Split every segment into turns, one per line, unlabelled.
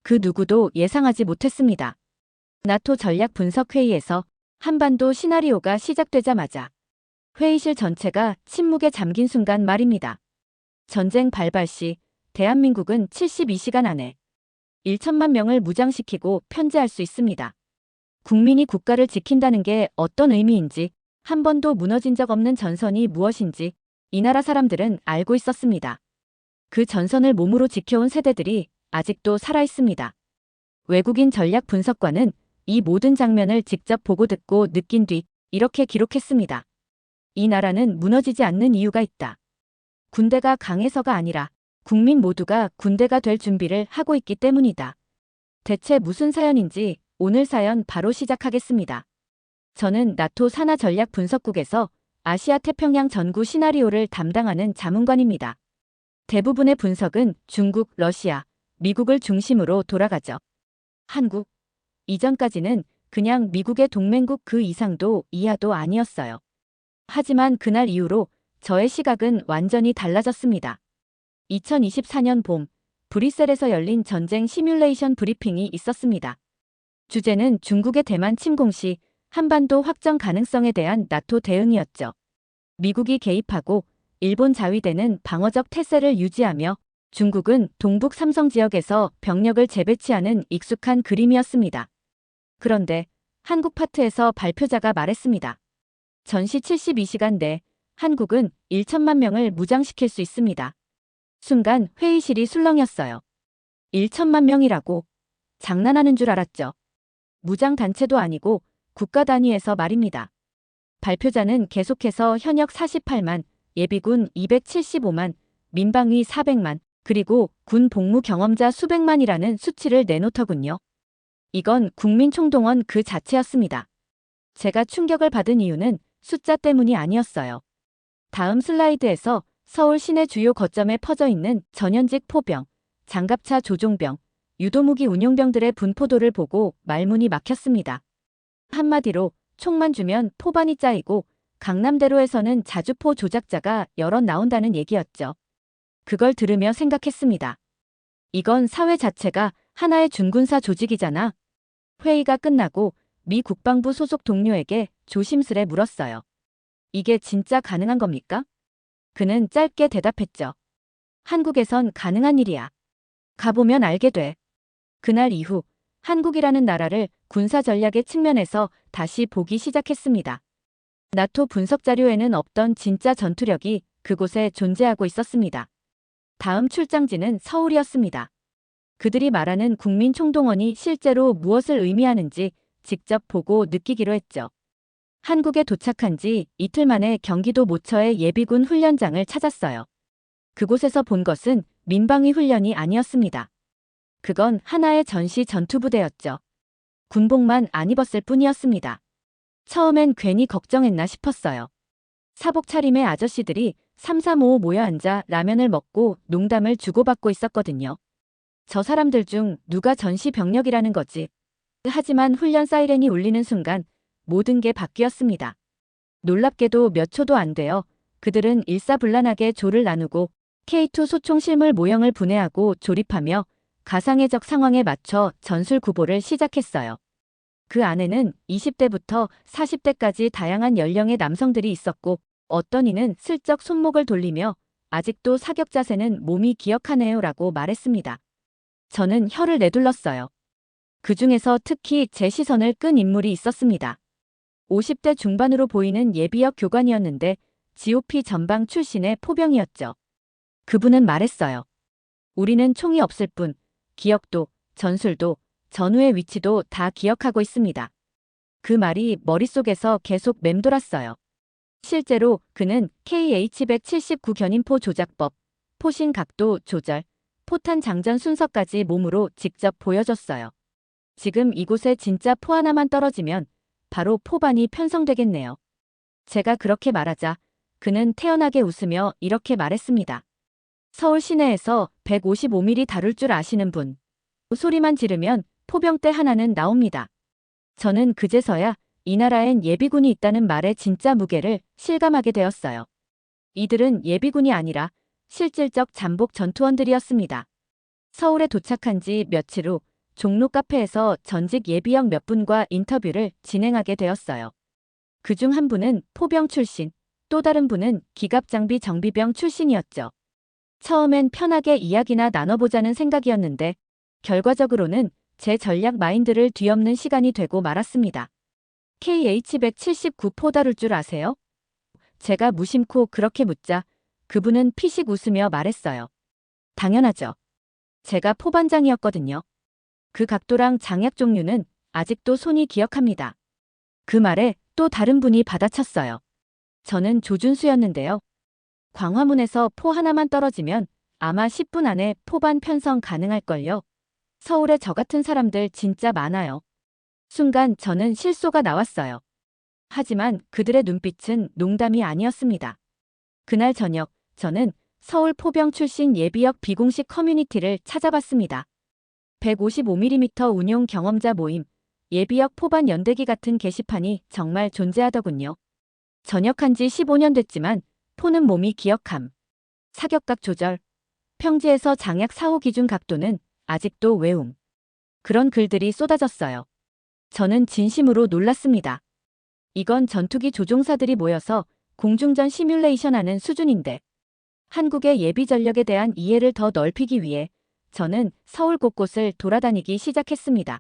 그 누구도 예상하지 못했습니다. 나토 전략 분석 회의에서 한반도 시나리오가 시작되자마자 회의실 전체가 침묵에 잠긴 순간 말입니다. 전쟁 발발 시 대한민국은 72시간 안에 1천만 명을 무장시키고 편제할 수 있습니다. 국민이 국가를 지킨다는 게 어떤 의미인지, 한 번도 무너진 적 없는 전선이 무엇인지 이 나라 사람들은 알고 있었습니다. 그 전선을 몸으로 지켜온 세대들이 아직도 살아있습니다. 외국인 전략 분석관은 이 모든 장면을 직접 보고 듣고 느낀 뒤 이렇게 기록했습니다. 이 나라는 무너지지 않는 이유가 있다. 군대가 강해서가 아니라 국민 모두가 군대가 될 준비를 하고 있기 때문이다. 대체 무슨 사연인지 오늘 사연 바로 시작하겠습니다. 저는 나토 산하 전략 분석국에서 아시아 태평양 전구 시나리오를 담당하는 자문관입니다. 대부분의 분석은 중국, 러시아, 미국을 중심으로 돌아가죠. 한국. 이전까지는 그냥 미국의 동맹국 그 이상도 이하도 아니었어요. 하지만 그날 이후로 저의 시각은 완전히 달라졌습니다. 2024년 봄, 브뤼셀에서 열린 전쟁 시뮬레이션 브리핑이 있었습니다. 주제는 중국의 대만 침공 시 한반도 확정 가능성에 대한 나토 대응이었죠. 미국이 개입하고 일본 자위대는 방어적 태세를 유지하며 중국은 동북 삼성 지역에서 병력을 재배치하는 익숙한 그림이었습니다. 그런데 한국 파트에서 발표자가 말했습니다. 전시 72시간 내 한국은 1천만 명을 무장시킬 수 있습니다. 순간 회의실이 술렁였어요. 1천만 명이라고? 장난하는 줄 알았죠. 무장단체도 아니고 국가 단위에서 말입니다. 발표자는 계속해서 현역 48만, 예비군 275만, 민방위 400만, 그리고 군 복무 경험자 수백만이라는 수치를 내놓더군요. 이건 국민 총동원 그 자체였습니다. 제가 충격을 받은 이유는 숫자 때문이 아니었어요. 다음 슬라이드에서 서울 시내 주요 거점에 퍼져 있는 전현직 포병, 장갑차 조종병, 유도무기 운용병들의 분포도를 보고 말문이 막혔습니다. 한마디로 총만 주면 포반이 짜이고 강남대로에서는 자주포 조작자가 여럿 나온다는 얘기였죠. 그걸 들으며 생각했습니다. 이건 사회 자체가 하나의 준군사 조직이잖아. 회의가 끝나고 미 국방부 소속 동료에게 조심스레 물었어요. 이게 진짜 가능한 겁니까? 그는 짧게 대답했죠. 한국에선 가능한 일이야. 가보면 알게 돼. 그날 이후 한국이라는 나라를 군사 전략의 측면에서 다시 보기 시작했습니다. 나토 분석 자료에는 없던 진짜 전투력이 그곳에 존재하고 있었습니다. 다음 출장지는 서울이었습니다. 그들이 말하는 국민 총동원이 실제로 무엇을 의미하는지 직접 보고 느끼기로 했죠. 한국에 도착한 지 이틀 만에 경기도 모처의 예비군 훈련장을 찾았어요. 그곳에서 본 것은 민방위 훈련이 아니었습니다. 그건 하나의 전시 전투부대였죠. 군복만 안 입었을 뿐이었습니다. 처음엔 괜히 걱정했나 싶었어요. 사복 차림의 아저씨들이 3-3-5 모여 앉아 라면을 먹고 농담을 주고받고 있었거든요. 저 사람들 중 누가 전시 병력이라는 거지. 하지만 훈련 사이렌이 울리는 순간 모든 게 바뀌었습니다. 놀랍게도 몇 초도 안 되어 그들은 일사불란하게 조를 나누고 K2 소총 실물 모형을 분해하고 조립하며 가상의 적 상황에 맞춰 전술 구보를 시작했어요. 그 안에는 20대부터 40대까지 다양한 연령의 남성들이 있었고 어떤 이는 슬쩍 손목을 돌리며 아직도 사격 자세는 몸이 기억하네요 라고 말했습니다. 저는 혀를 내둘렀어요. 그 중에서 특히 제 시선을 끈 인물이 있었습니다. 50대 중반으로 보이는 예비역 교관이었는데 GOP 전방 출신의 포병이었죠. 그분은 말했어요. 우리는 총이 없을 뿐 기억도, 전술도, 전우의 위치도 다 기억하고 있습니다. 그 말이 머릿속에서 계속 맴돌았어요. 실제로 그는 KH-179 견인포 조작법, 포신 각도 조절, 포탄 장전 순서까지 몸으로 직접 보여줬어요. 지금 이곳에 진짜 포 하나만 떨어지면 바로 포반이 편성되겠네요. 제가 그렇게 말하자 그는 태연하게 웃으며 이렇게 말했습니다. 서울 시내에서 155mm 다룰 줄 아시는 분. 소리만 지르면 포병대 하나는 나옵니다. 저는 그제서야 이 나라엔 예비군이 있다는 말의 진짜 무게를 실감하게 되었어요. 이들은 예비군이 아니라 실질적 잠복 전투원들이었습니다. 서울에 도착한 지 며칠 후 종로 카페에서 전직 예비역 몇 분과 인터뷰를 진행하게 되었어요. 그중 한 분은 포병 출신, 또 다른 분은 기갑장비 정비병 출신이었죠. 처음엔 편하게 이야기나 나눠보자는 생각이었는데 결과적으로는 제 전략 마인드를 뒤엎는 시간이 되고 말았습니다. KH-179 포 다룰 줄 아세요? 제가 무심코 그렇게 묻자 그분은 피식 웃으며 말했어요. 당연하죠. 제가 포반장이었거든요. 그 각도랑 장약 종류는 아직도 손이 기억합니다. 그 말에 또 다른 분이 받아쳤어요. 저는 조준수였는데요. 광화문에서 포 하나만 떨어지면 아마 10분 안에 포반 편성 가능할걸요. 서울에 저 같은 사람들 진짜 많아요. 순간 저는 실소가 나왔어요. 하지만 그들의 눈빛은 농담이 아니었습니다. 그날 저녁 저는 서울 포병 출신 예비역 비공식 커뮤니티를 찾아봤습니다. 155mm 운용 경험자 모임, 예비역 포반 연대기 같은 게시판이 정말 존재하더군요. 전역한 지 15년 됐지만 포는 몸이 기억함. 사격각 조절, 평지에서 장약 사후 기준 각도는 아직도 외움. 그런 글들이 쏟아졌어요. 저는 진심으로 놀랐습니다. 이건 전투기 조종사들이 모여서 공중전 시뮬레이션하는 수준인데 한국의 예비 전력에 대한 이해를 더 넓히기 위해 저는 서울 곳곳을 돌아다니기 시작했습니다.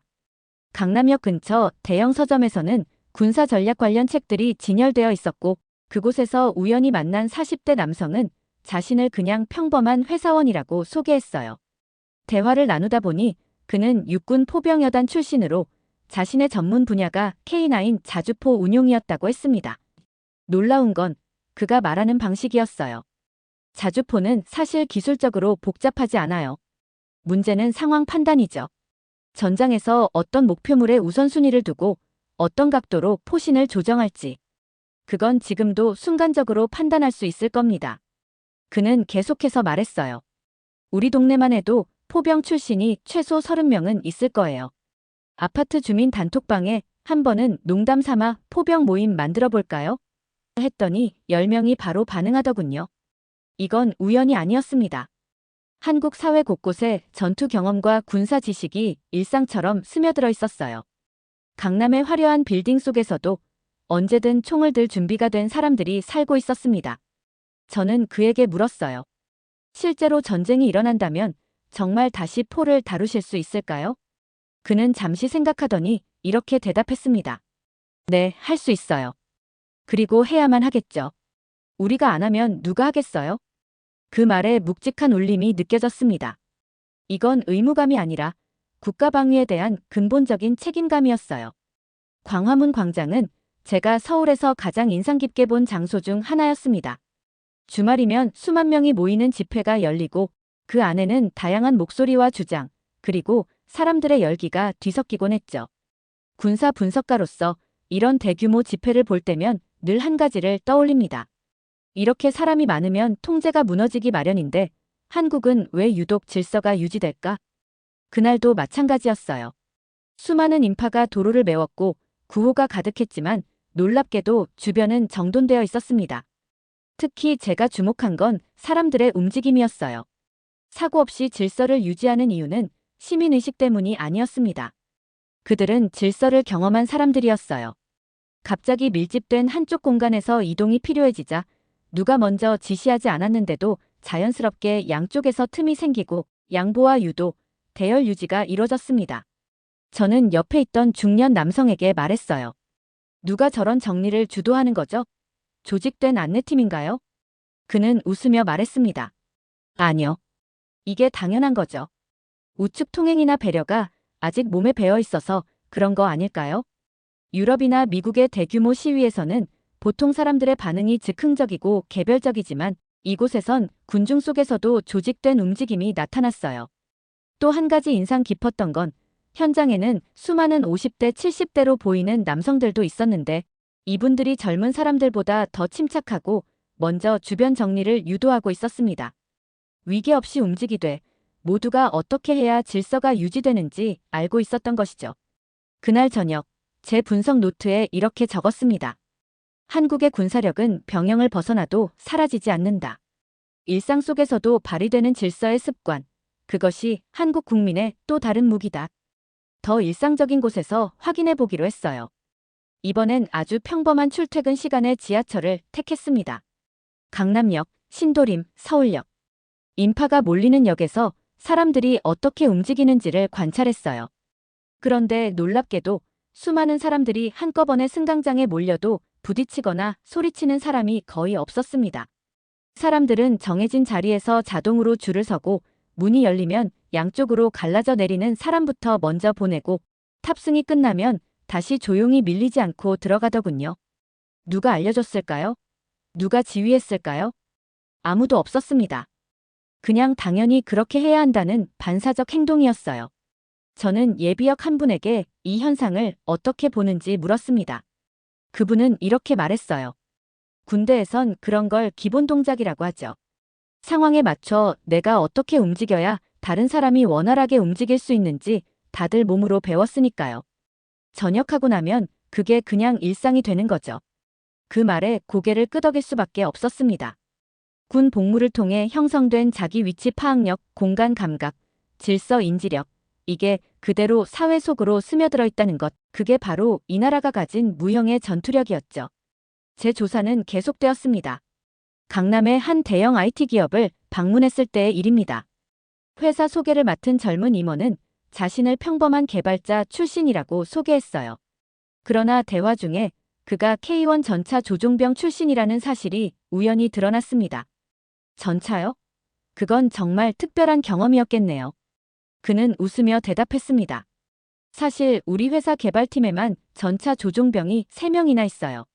강남역 근처 대형 서점에서는 군사 전략 관련 책들이 진열되어 있었고 그곳에서 우연히 만난 40대 남성은 자신을 그냥 평범한 회사원이라고 소개했어요. 대화를 나누다 보니 그는 육군 포병여단 출신으로 자신의 전문 분야가 K9 자주포 운용이었다고 했습니다. 놀라운 건 그가 말하는 방식이었어요. 자주포는 사실 기술적으로 복잡하지 않아요. 문제는 상황 판단이죠. 전장에서 어떤 목표물에 우선순위를 두고 어떤 각도로 포신을 조정할지. 그건 지금도 순간적으로 판단할 수 있을 겁니다. 그는 계속해서 말했어요. 우리 동네만 해도 포병 출신이 최소 30명은 있을 거예요. 아파트 주민 단톡방에 한 번은 농담 삼아 포병 모임 만들어 볼까요? 했더니 10명이 바로 반응하더군요. 이건 우연이 아니었습니다. 한국 사회 곳곳에 전투 경험과 군사 지식이 일상처럼 스며들어 있었어요. 강남의 화려한 빌딩 속에서도 언제든 총을 들 준비가 된 사람들이 살고 있었습니다. 저는 그에게 물었어요. 실제로 전쟁이 일어난다면 정말 다시 포를 다루실 수 있을까요? 그는 잠시 생각하더니 이렇게 대답했습니다. 네, 할 수 있어요. 그리고 해야만 하겠죠. 우리가 안 하면 누가 하겠어요? 그 말에 묵직한 울림이 느껴졌습니다. 이건 의무감이 아니라 국가방위에 대한 근본적인 책임감이었어요. 광화문 광장은 제가 서울에서 가장 인상 깊게 본 장소 중 하나였습니다. 주말이면 수만 명이 모이는 집회가 열리고 그 안에는 다양한 목소리와 주장, 그리고 사람들의 열기가 뒤섞이곤 했죠. 군사 분석가로서 이런 대규모 집회를 볼 때면 늘 한 가지를 떠올립니다. 이렇게 사람이 많으면 통제가 무너지기 마련인데 한국은 왜 유독 질서가 유지될까? 그날도 마찬가지였어요. 수많은 인파가 도로를 메웠고 구호가 가득했지만 놀랍게도 주변은 정돈되어 있었습니다. 특히 제가 주목한 건 사람들의 움직임이었어요. 사고 없이 질서를 유지하는 이유는 시민의식 때문이 아니었습니다. 그들은 질서를 경험한 사람들이었어요. 갑자기 밀집된 한쪽 공간에서 이동이 필요해지자 누가 먼저 지시하지 않았는데도 자연스럽게 양쪽에서 틈이 생기고 양보와 유도, 대열 유지가 이루어졌습니다. 저는 옆에 있던 중년 남성에게 말했어요. 누가 저런 정리를 주도하는 거죠? 조직된 안내팀인가요? 그는 웃으며 말했습니다. 아니요. 이게 당연한 거죠. 우측 통행이나 배려가 아직 몸에 배어 있어서 그런 거 아닐까요? 유럽이나 미국의 대규모 시위에서는 보통 사람들의 반응이 즉흥적이고 개별적이지만 이곳에선 군중 속에서도 조직된 움직임이 나타났어요. 또 한 가지 인상 깊었던 건 현장에는 수많은 50대, 70대로 보이는 남성들도 있었는데 이분들이 젊은 사람들보다 더 침착하고 먼저 주변 정리를 유도하고 있었습니다. 위계 없이 움직이되 모두가 어떻게 해야 질서가 유지되는지 알고 있었던 것이죠. 그날 저녁 제 분석 노트에 이렇게 적었습니다. 한국의 군사력은 병영을 벗어나도 사라지지 않는다. 일상 속에서도 발휘되는 질서의 습관, 그것이 한국 국민의 또 다른 무기다. 더 일상적인 곳에서 확인해 보기로 했어요. 이번엔 아주 평범한 출퇴근 시간의 지하철을 택했습니다. 강남역, 신도림, 서울역. 인파가 몰리는 역에서 사람들이 어떻게 움직이는지를 관찰했어요. 그런데 놀랍게도 수많은 사람들이 한꺼번에 승강장에 몰려도 부딪히거나 소리치는 사람이 거의 없었습니다. 사람들은 정해진 자리에서 자동으로 줄을 서고 문이 열리면 양쪽으로 갈라져 내리는 사람부터 먼저 보내고 탑승이 끝나면 다시 조용히 밀리지 않고 들어가더군요. 누가 알려줬을까요? 누가 지휘했을까요? 아무도 없었습니다. 그냥 당연히 그렇게 해야 한다는 반사적 행동이었어요. 저는 예비역 한 분에게 이 현상을 어떻게 보는지 물었습니다. 그분은 이렇게 말했어요. 군대에선 그런 걸 기본 동작이라고 하죠. 상황에 맞춰 내가 어떻게 움직여야 다른 사람이 원활하게 움직일 수 있는지 다들 몸으로 배웠으니까요. 전역하고 나면 그게 그냥 일상이 되는 거죠. 그 말에 고개를 끄덕일 수밖에 없었습니다. 군 복무를 통해 형성된 자기 위치 파악력, 공간 감각, 질서 인지력, 이게 그대로 사회 속으로 스며들어 있다는 것, 그게 바로 이 나라가 가진 무형의 전투력이었죠. 제 조사는 계속되었습니다. 강남의 한 대형 IT 기업을 방문했을 때의 일입니다. 회사 소개를 맡은 젊은 임원은 자신을 평범한 개발자 출신이라고 소개했어요. 그러나 대화 중에 그가 K1 전차 조종병 출신이라는 사실이 우연히 드러났습니다. 전차요? 그건 정말 특별한 경험이었겠네요. 그는 웃으며 대답했습니다. 사실 우리 회사 개발팀에만 전차 조종병이 3명이나 있어요.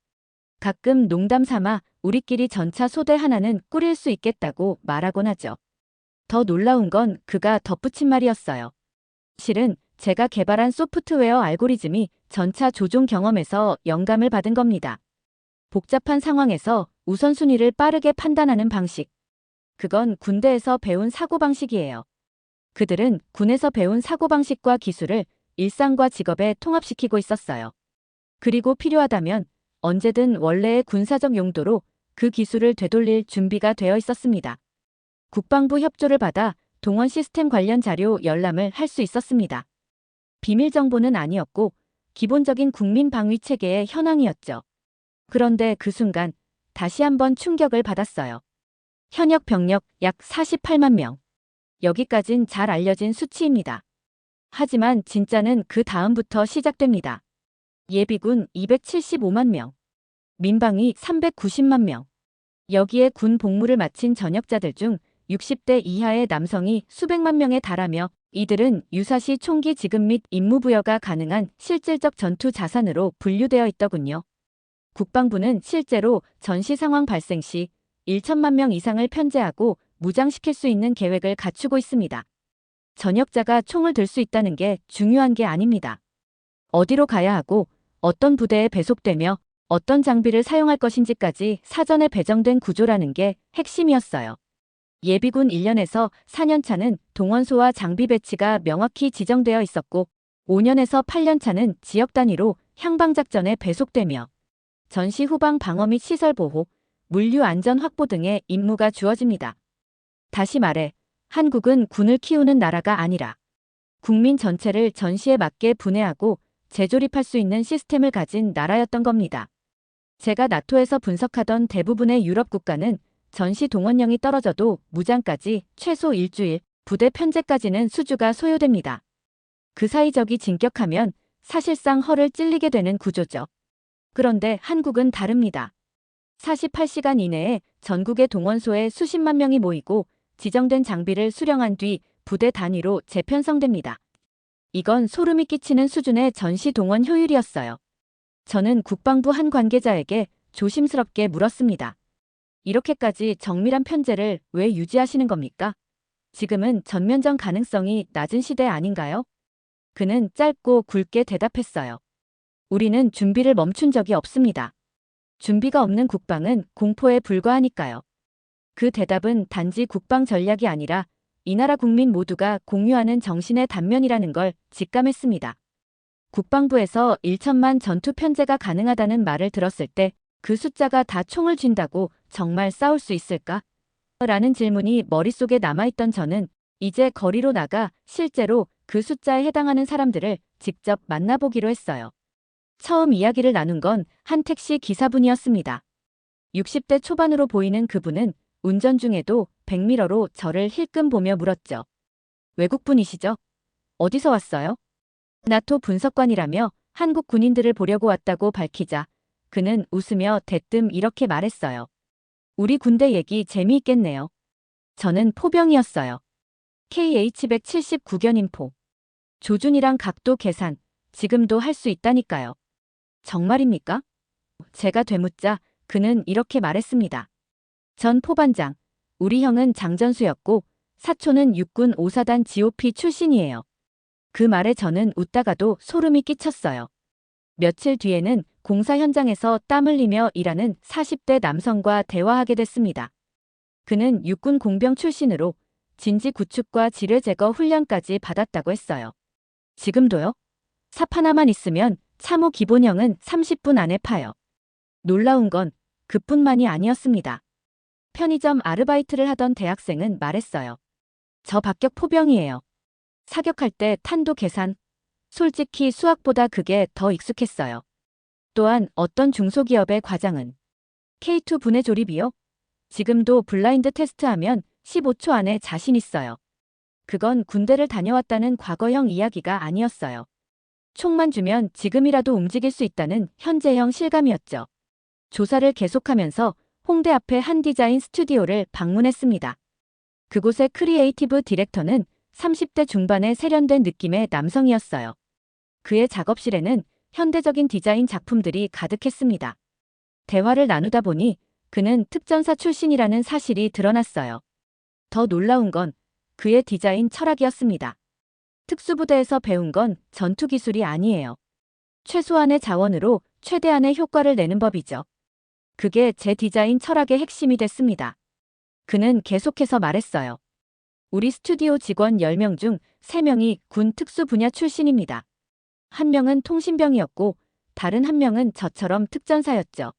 가끔 농담 삼아 우리끼리 전차 소대 하나는 꾸릴 수 있겠다고 말하곤 하죠. 더 놀라운 건 그가 덧붙인 말이었어요. 실은 제가 개발한 소프트웨어 알고리즘이 전차 조종 경험에서 영감을 받은 겁니다. 복잡한 상황에서 우선순위를 빠르게 판단하는 방식. 그건 군대에서 배운 사고방식이에요. 그들은 군에서 배운 사고방식과 기술을 일상과 직업에 통합시키고 있었어요. 그리고 필요하다면 언제든 원래의 군사적 용도로 그 기술을 되돌릴 준비가 되어 있었습니다. 국방부 협조를 받아 동원 시스템 관련 자료 열람을 할 수 있었습니다. 비밀 정보는 아니었고 기본적인 국민 방위 체계의 현황이었죠. 그런데 그 순간 다시 한번 충격을 받았어요. 현역 병력 약 48만 명. 여기까진 잘 알려진 수치입니다. 하지만 진짜는 그 다음부터 시작됩니다. 예비군 275만 명. 민방위 390만 명. 여기에 군 복무를 마친 전역자들 중 60대 이하의 남성이 수백만 명에 달하며 이들은 유사시 총기 지급 및 임무부여가 가능한 실질적 전투 자산으로 분류되어 있더군요. 국방부는 실제로 전시 상황 발생 시 1천만 명 이상을 편제하고 무장시킬 수 있는 계획을 갖추고 있습니다. 전역자가 총을 들 수 있다는 게 중요한 게 아닙니다. 어디로 가야 하고 어떤 부대에 배속되며 어떤 장비를 사용할 것인지까지 사전에 배정된 구조라는 게 핵심이었어요. 예비군 1년에서 4년 차는 동원소와 장비 배치가 명확히 지정되어 있었고 5년에서 8년 차는 지역 단위로 향방작전에 배속되며 전시 후방 방어 및 시설 보호, 물류 안전 확보 등의 임무가 주어집니다. 다시 말해 한국은 군을 키우는 나라가 아니라 국민 전체를 전시에 맞게 분해하고 재조립할 수 있는 시스템을 가진 나라였던 겁니다. 제가 나토에서 분석하던 대부분의 유럽 국가는 전시 동원령이 떨어져도 무장까지 최소 일주일, 부대 편제까지는 수주가 소요됩니다. 그 사이 적이 진격하면 사실상 허를 찔리게 되는 구조죠. 그런데 한국은 다릅니다. 48시간 이내에 전국의 동원소에 수십만 명이 모이고 지정된 장비를 수령한 뒤 부대 단위로 재편성됩니다. 이건 소름이 끼치는 수준의 전시 동원 효율이었어요. 저는 국방부 한 관계자에게 조심스럽게 물었습니다. 이렇게까지 정밀한 편제를 왜 유지하시는 겁니까? 지금은 전면전 가능성이 낮은 시대 아닌가요? 그는 짧고 굵게 대답했어요. 우리는 준비를 멈춘 적이 없습니다. 준비가 없는 국방은 공포에 불과하니까요. 그 대답은 단지 국방 전략이 아니라 이 나라 국민 모두가 공유하는 정신의 단면이라는 걸 직감했습니다. 국방부에서 1천만 전투 편제가 가능하다는 말을 들었을 때 그 숫자가 다 총을 쥔다고 정말 싸울 수 있을까? 라는 질문이 머릿속에 남아있던 저는 이제 거리로 나가 실제로 그 숫자에 해당하는 사람들을 직접 만나보기로 했어요. 처음 이야기를 나눈 건 한 택시 기사분이었습니다. 60대 초반으로 보이는 그분은 운전 중에도 백미러로 저를 힐끔 보며 물었죠. 외국분이시죠? 어디서 왔어요? 나토 분석관이라며 한국 군인들을 보려고 왔다고 밝히자 그는 웃으며 대뜸 이렇게 말했어요. 우리 군대 얘기 재미있겠네요. 저는 포병이었어요. KH-179견인포. 조준이랑 각도 계산, 지금도 할 수 있다니까요. 정말입니까? 제가 되묻자 그는 이렇게 말했습니다. 전 포반장, 우리 형은 장전수였고 사촌은 육군 5사단 GOP 출신이에요. 그 말에 저는 웃다가도 소름이 끼쳤어요. 며칠 뒤에는 공사 현장에서 땀 흘리며 일하는 40대 남성과 대화하게 됐습니다. 그는 육군 공병 출신으로 진지 구축과 지뢰 제거 훈련까지 받았다고 했어요. 지금도요? 삽 하나만 있으면 참호 기본형은 30분 안에 파요. 놀라운 건 그뿐만이 아니었습니다. 편의점 아르바이트를 하던 대학생은 말했어요. 저 박격 포병이에요. 사격할 때 탄도 계산. 솔직히 수학보다 그게 더 익숙했어요. 또한 어떤 중소기업의 과장은 K2 분해 조립이요? 지금도 블라인드 테스트하면 15초 안에 자신 있어요. 그건 군대를 다녀왔다는 과거형 이야기가 아니었어요. 총만 주면 지금이라도 움직일 수 있다는 현재형 실감이었죠. 조사를 계속하면서 홍대 앞의 한 디자인 스튜디오를 방문했습니다. 그곳의 크리에이티브 디렉터는 30대 중반의 세련된 느낌의 남성이었어요. 그의 작업실에는 현대적인 디자인 작품들이 가득했습니다. 대화를 나누다 보니 그는 특전사 출신이라는 사실이 드러났어요. 더 놀라운 건 그의 디자인 철학이었습니다. 특수부대에서 배운 건 전투 기술이 아니에요. 최소한의 자원으로 최대한의 효과를 내는 법이죠. 그게 제 디자인 철학의 핵심이 됐습니다. 그는 계속해서 말했어요. 우리 스튜디오 직원 10명 중 3명이 군 특수 분야 출신입니다. 한 명은 통신병이었고 다른 한 명은 저처럼 특전사였죠.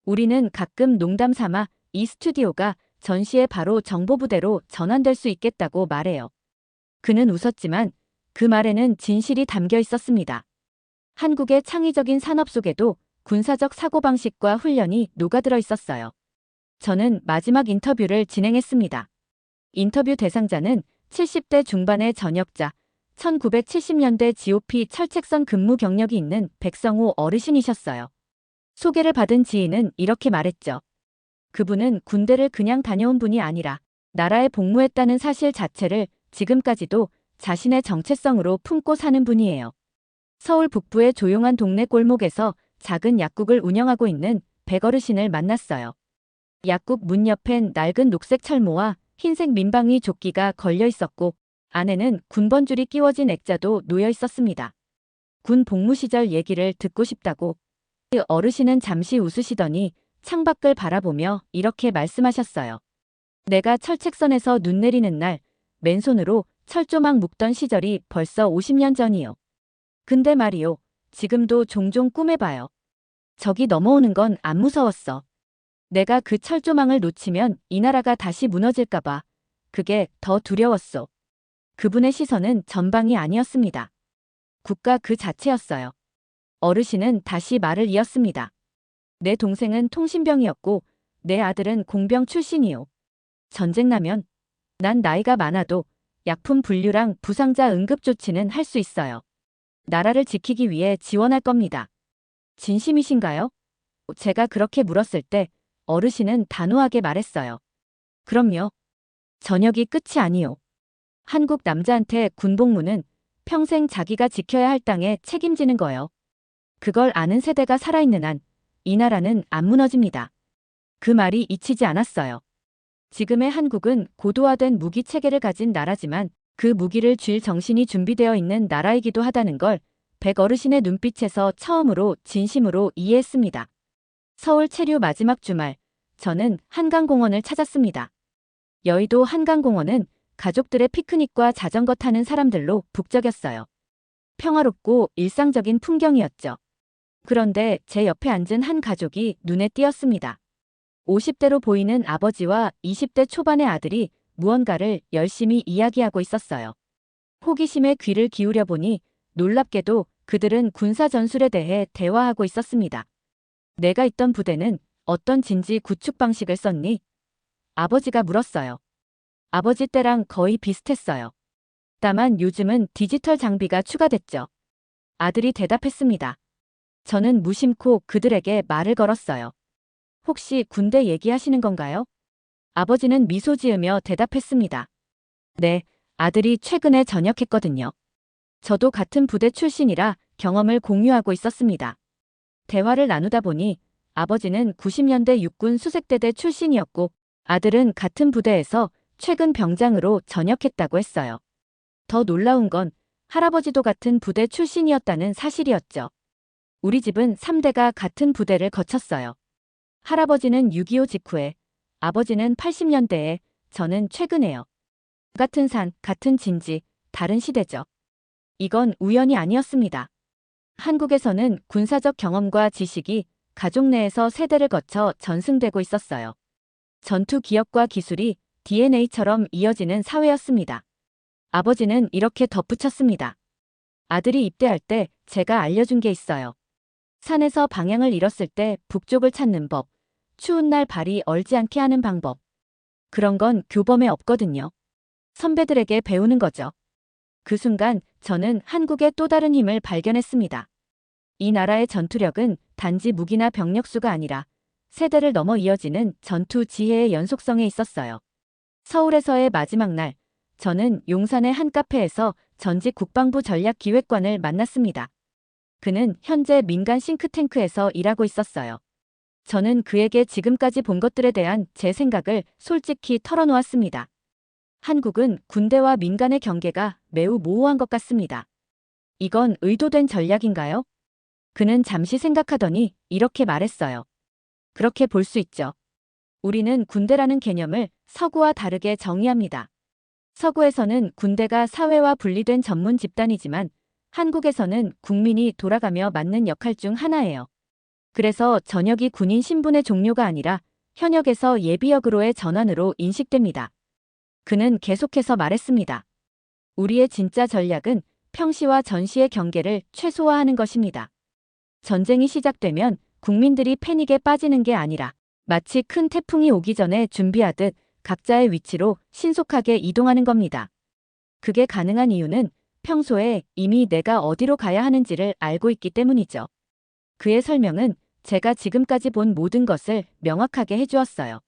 우리는 가끔 농담 삼아 이 스튜디오가 전시에 바로 정보부대로 전환될 수 있겠다고 말해요. 그는 웃었지만 그 말에는 진실이 담겨 있었습니다. 한국의 창의적인 산업 속에도 군사적 사고방식과 훈련이 녹아들어 있었어요. 저는 마지막 인터뷰를 진행했습니다. 인터뷰 대상자는 70대 중반의 전역자, 1970년대 GOP 철책선 근무 경력이 있는 백성호 어르신이셨어요. 소개를 받은 지인은 이렇게 말했죠. 그분은 군대를 그냥 다녀온 분이 아니라 나라에 복무했다는 사실 자체를 지금까지도 자신의 정체성으로 품고 사는 분이에요. 서울 북부의 조용한 동네 골목에서 작은 약국을 운영하고 있는 백어르신을 만났어요. 약국 문 옆엔 낡은 녹색 철모와 흰색 민방위 조끼가 걸려 있었고 안에는 군번줄이 끼워진 액자도 놓여 있었습니다. 군 복무 시절 얘기를 듣고 싶다고. 어르신은 잠시 웃으시더니 창밖을 바라보며 이렇게 말씀하셨어요. 내가 철책선에서 눈 내리는 날 맨손으로 철조망 묶던 시절이 벌써 50년 전이요. 근데 말이요. 지금도 종종 꿈에 봐요. 적이 넘어오는 건 안 무서웠어. 내가 그 철조망을 놓치면 이 나라가 다시 무너질까봐 그게 더 두려웠어. 그분의 시선은 전방이 아니었습니다. 국가 그 자체였어요. 어르신은 다시 말을 이었습니다. 내 동생은 통신병이었고 내 아들은 공병 출신이요. 전쟁 나면 난 나이가 많아도 약품 분류랑 부상자 응급조치는 할 수 있어요. 나라를 지키기 위해 지원할 겁니다. 진심이신가요? 제가 그렇게 물었을 때 어르신은 단호하게 말했어요. 그럼요. 전역이 끝이 아니요. 한국 남자한테 군복무는 평생 자기가 지켜야 할 땅에 책임지는 거요. 그걸 아는 세대가 살아있는 한 이 나라는 안 무너집니다. 그 말이 잊히지 않았어요. 지금의 한국은 고도화된 무기 체계를 가진 나라지만 그 무기를 쥘 정신이 준비되어 있는 나라이기도 하다는 걸 백 어르신의 눈빛에서 처음으로 진심으로 이해했습니다. 서울 체류 마지막 주말, 저는 한강공원을 찾았습니다. 여의도 한강공원은 가족들의 피크닉과 자전거 타는 사람들로 북적였어요. 평화롭고 일상적인 풍경이었죠. 그런데 제 옆에 앉은 한 가족이 눈에 띄었습니다. 50대로 보이는 아버지와 20대 초반의 아들이 무언가를 열심히 이야기하고 있었어요. 호기심에 귀를 기울여 보니 놀랍게도 그들은 군사 전술에 대해 대화하고 있었습니다. 내가 있던 부대는 어떤 진지 구축 방식을 썼니? 아버지가 물었어요. 아버지 때랑 거의 비슷했어요. 다만 요즘은 디지털 장비가 추가됐죠. 아들이 대답했습니다. 저는 무심코 그들에게 말을 걸었어요. 혹시 군대 얘기하시는 건가요? 아버지는 미소 지으며 대답했습니다. 네, 아들이 최근에 전역했거든요. 저도 같은 부대 출신이라 경험을 공유하고 있었습니다. 대화를 나누다 보니 아버지는 90년대 육군 수색대대 출신이었고 아들은 같은 부대에서 최근 병장으로 전역했다고 했어요. 더 놀라운 건 할아버지도 같은 부대 출신이었다는 사실이었죠. 우리 집은 3대가 같은 부대를 거쳤어요. 할아버지는 6.25 직후에, 아버지는 80년대에, 저는 최근에요. 같은 산, 같은 진지, 다른 시대죠. 이건 우연이 아니었습니다. 한국에서는 군사적 경험과 지식이 가족 내에서 세대를 거쳐 전승되고 있었어요. 전투 기억과 기술이 DNA처럼 이어지는 사회였습니다. 아버지는 이렇게 덧붙였습니다. 아들이 입대할 때 제가 알려준 게 있어요. 산에서 방향을 잃었을 때 북쪽을 찾는 법, 추운 날 발이 얼지 않게 하는 방법. 그런 건 교범에 없거든요. 선배들에게 배우는 거죠. 그 순간 저는 한국의 또 다른 힘을 발견했습니다. 이 나라의 전투력은 단지 무기나 병력 수가 아니라 세대를 넘어 이어지는 전투 지혜의 연속성에 있었어요. 서울에서의 마지막 날, 저는 용산의 한 카페에서 전직 국방부 전략기획관을 만났습니다. 그는 현재 민간 싱크탱크에서 일하고 있었어요. 저는 그에게 지금까지 본 것들에 대한 제 생각을 솔직히 털어놓았습니다. 한국은 군대와 민간의 경계가 매우 모호한 것 같습니다. 이건 의도된 전략인가요? 그는 잠시 생각하더니 이렇게 말했어요. 그렇게 볼 수 있죠. 우리는 군대라는 개념을 서구와 다르게 정의합니다. 서구에서는 군대가 사회와 분리된 전문 집단이지만 한국에서는 국민이 돌아가며 맡는 역할 중 하나예요. 그래서 전역이 군인 신분의 종료가 아니라 현역에서 예비역으로의 전환으로 인식됩니다. 그는 계속해서 말했습니다. 우리의 진짜 전략은 평시와 전시의 경계를 최소화하는 것입니다. 전쟁이 시작되면 국민들이 패닉에 빠지는 게 아니라 마치 큰 태풍이 오기 전에 준비하듯 각자의 위치로 신속하게 이동하는 겁니다. 그게 가능한 이유는 평소에 이미 내가 어디로 가야 하는지를 알고 있기 때문이죠. 그의 설명은 제가 지금까지 본 모든 것을 명확하게 해주었어요.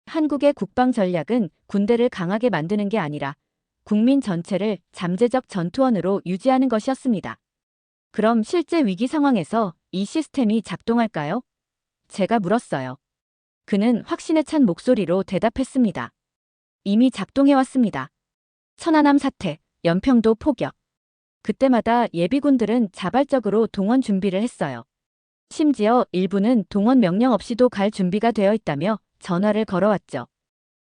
한국의 국방 전략은 군대를 강하게 만드는 게 아니라 국민 전체를 잠재적 전투원으로 유지하는 것이었습니다. 그럼 실제 위기 상황에서 이 시스템이 작동할까요? 제가 물었어요. 그는 확신에 찬 목소리로 대답했습니다. 이미 작동해왔습니다. 천안함 사태, 연평도 포격. 그때마다 예비군들은 자발적으로 동원 준비를 했어요. 심지어 일부는 동원 명령 없이도 갈 준비가 되어 있다며 전화를 걸어왔죠.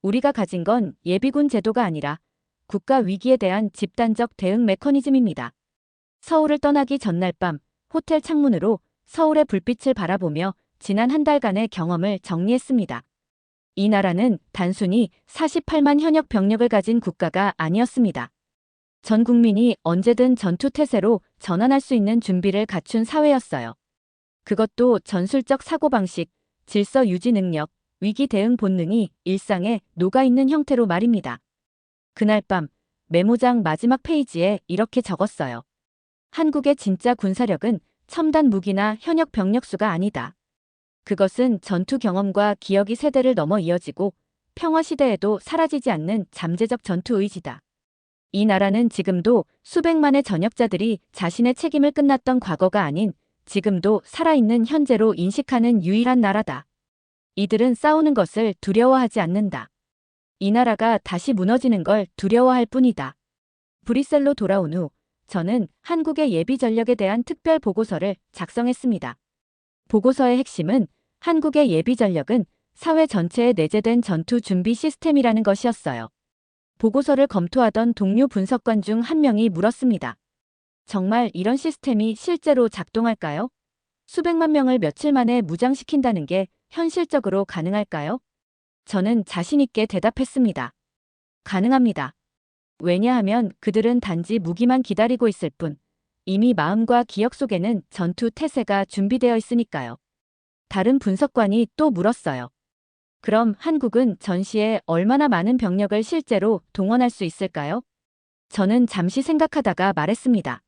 우리가 가진 건 예비군 제도가 아니라 국가 위기에 대한 집단적 대응 메커니즘입니다. 서울을 떠나기 전날 밤 호텔 창문으로 서울의 불빛을 바라보며 지난 한 달간의 경험을 정리했습니다. 이 나라는 단순히 48만 현역 병력을 가진 국가가 아니었습니다. 전 국민이 언제든 전투태세로 전환할 수 있는 준비를 갖춘 사회였어요. 그것도 전술적 사고방식, 질서 유지 능력, 위기 대응 본능이 일상에 녹아있는 형태로 말입니다. 그날 밤 메모장 마지막 페이지에 이렇게 적었어요. 한국의 진짜 군사력은 첨단 무기나 현역 병력 수가 아니다. 그것은 전투 경험과 기억이 세대를 넘어 이어지고 평화 시대에도 사라지지 않는 잠재적 전투 의지다. 이 나라는 지금도 수백만의 전역자들이 자신의 책임을 끝났던 과거가 아닌 지금도 살아있는 현재로 인식하는 유일한 나라다. 이들은 싸우는 것을 두려워하지 않는다. 이 나라가 다시 무너지는 걸 두려워할 뿐이다. 브뤼셀로 돌아온 후 저는 한국의 예비 전력에 대한 특별 보고서를 작성했습니다. 보고서의 핵심은 한국의 예비 전력은 사회 전체에 내재된 전투 준비 시스템이라는 것이었어요. 보고서를 검토하던 동료 분석관 중 한 명이 물었습니다. 정말 이런 시스템이 실제로 작동할까요? 수백만 명을 며칠 만에 무장시킨다는 게 현실적으로 가능할까요? 저는 자신 있게 대답했습니다. 가능합니다. 왜냐하면 그들은 단지 무기만 기다리고 있을 뿐 이미 마음과 기억 속에는 전투 태세가 준비되어 있으니까요. 다른 분석관이 또 물었어요. 그럼 한국은 전시에 얼마나 많은 병력을 실제로 동원할 수 있을까요? 저는 잠시 생각하다가 말했습니다.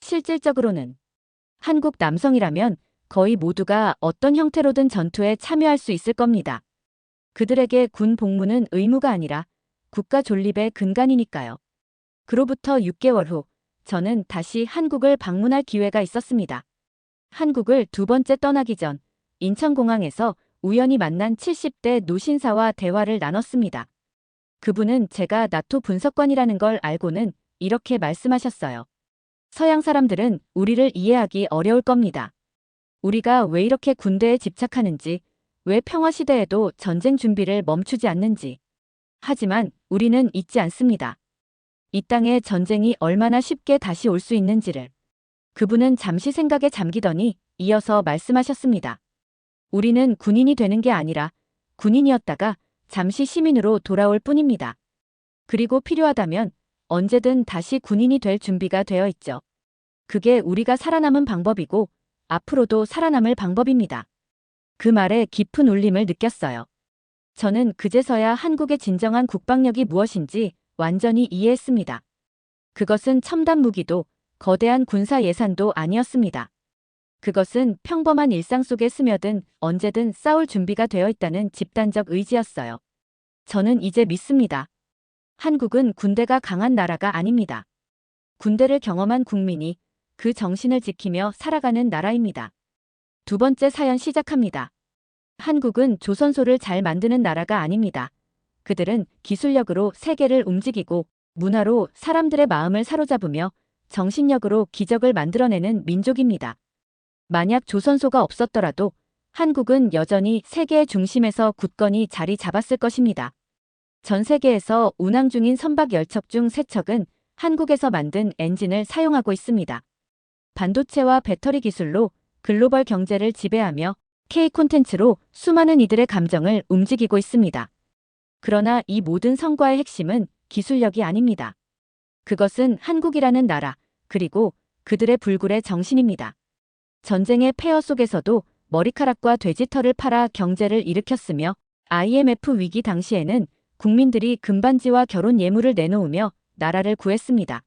실질적으로는 한국 남성이라면 거의 모두가 어떤 형태로든 전투에 참여할 수 있을 겁니다. 그들에게 군 복무는 의무가 아니라 국가 존립의 근간이니까요. 그로부터 6개월 후 저는 다시 한국을 방문할 기회가 있었습니다. 한국을 두 번째 떠나기 전 인천공항에서 우연히 만난 70대 노신사와 대화를 나눴습니다. 그분은 제가 나토 분석관이라는 걸 알고는 이렇게 말씀하셨어요. 서양 사람들은 우리를 이해하기 어려울 겁니다. 우리가 왜 이렇게 군대에 집착하는지, 왜 평화 시대에도 전쟁 준비를 멈추지 않는지. 하지만 우리는 잊지 않습니다. 이 땅에 전쟁이 얼마나 쉽게 다시 올 수 있는지를. 그분은 잠시 생각에 잠기더니 이어서 말씀하셨습니다. 우리는 군인이 되는 게 아니라 군인이었다가 잠시 시민으로 돌아올 뿐입니다. 그리고 필요하다면 언제든 다시 군인이 될 준비가 되어 있죠. 그게 우리가 살아남은 방법이고 앞으로도 살아남을 방법입니다. 그 말에 깊은 울림을 느꼈어요. 저는 그제서야 한국의 진정한 국방력이 무엇인지 완전히 이해했습니다. 그것은 첨단 무기도 거대한 군사 예산도 아니었습니다. 그것은 평범한 일상 속에 스며든 언제든 싸울 준비가 되어 있다는 집단적 의지였어요. 저는 이제 믿습니다. 한국은 군대가 강한 나라가 아닙니다. 군대를 경험한 국민이 그 정신을 지키며 살아가는 나라입니다. 두 번째 사연 시작합니다. 한국은 조선소를 잘 만드는 나라가 아닙니다. 그들은 기술력으로 세계를 움직이고 문화로 사람들의 마음을 사로잡으며 정신력으로 기적을 만들어내는 민족입니다. 만약 조선소가 없었더라도 한국은 여전히 세계의 중심에서 굳건히 자리 잡았을 것입니다. 전 세계에서 운항 중인 선박 10척 중 3척은 한국에서 만든 엔진을 사용하고 있습니다. 반도체와 배터리 기술로 글로벌 경제를 지배하며 K 콘텐츠로 수많은 이들의 감정을 움직이고 있습니다. 그러나 이 모든 성과의 핵심은 기술력이 아닙니다. 그것은 한국이라는 나라, 그리고 그들의 불굴의 정신입니다. 전쟁의 폐허 속에서도 머리카락과 돼지털을 팔아 경제를 일으켰으며 IMF 위기 당시에는 국민들이 금반지와 결혼 예물을 내놓으며 나라를 구했습니다.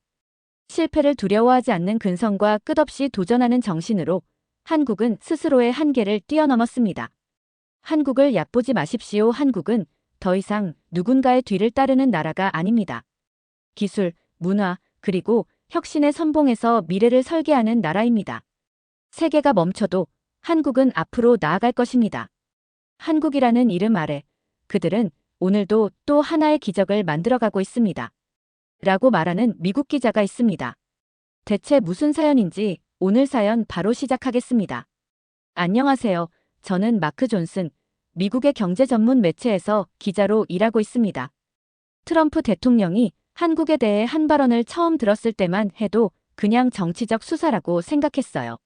실패를 두려워하지 않는 근성과 끝없이 도전하는 정신으로 한국은 스스로의 한계를 뛰어넘었습니다. 한국을 얕보지 마십시오. 한국은 더 이상 누군가의 뒤를 따르는 나라가 아닙니다. 기술, 문화, 그리고 혁신의 선봉에서 미래를 설계하는 나라입니다. 세계가 멈춰도 한국은 앞으로 나아갈 것입니다. 한국이라는 이름 아래 그들은 오늘도 또 하나의 기적을 만들어가고 있습니다. 라고 말하는 미국 기자가 있습니다. 대체 무슨 사연인지 오늘 사연 바로 시작하겠습니다. 안녕하세요. 저는 마크 존슨, 미국의 경제 전문 매체에서 기자로 일하고 있습니다. 트럼프 대통령이 한국에 대해 한 발언을 처음 들었을 때만 해도 그냥 정치적 수사라고 생각했어요.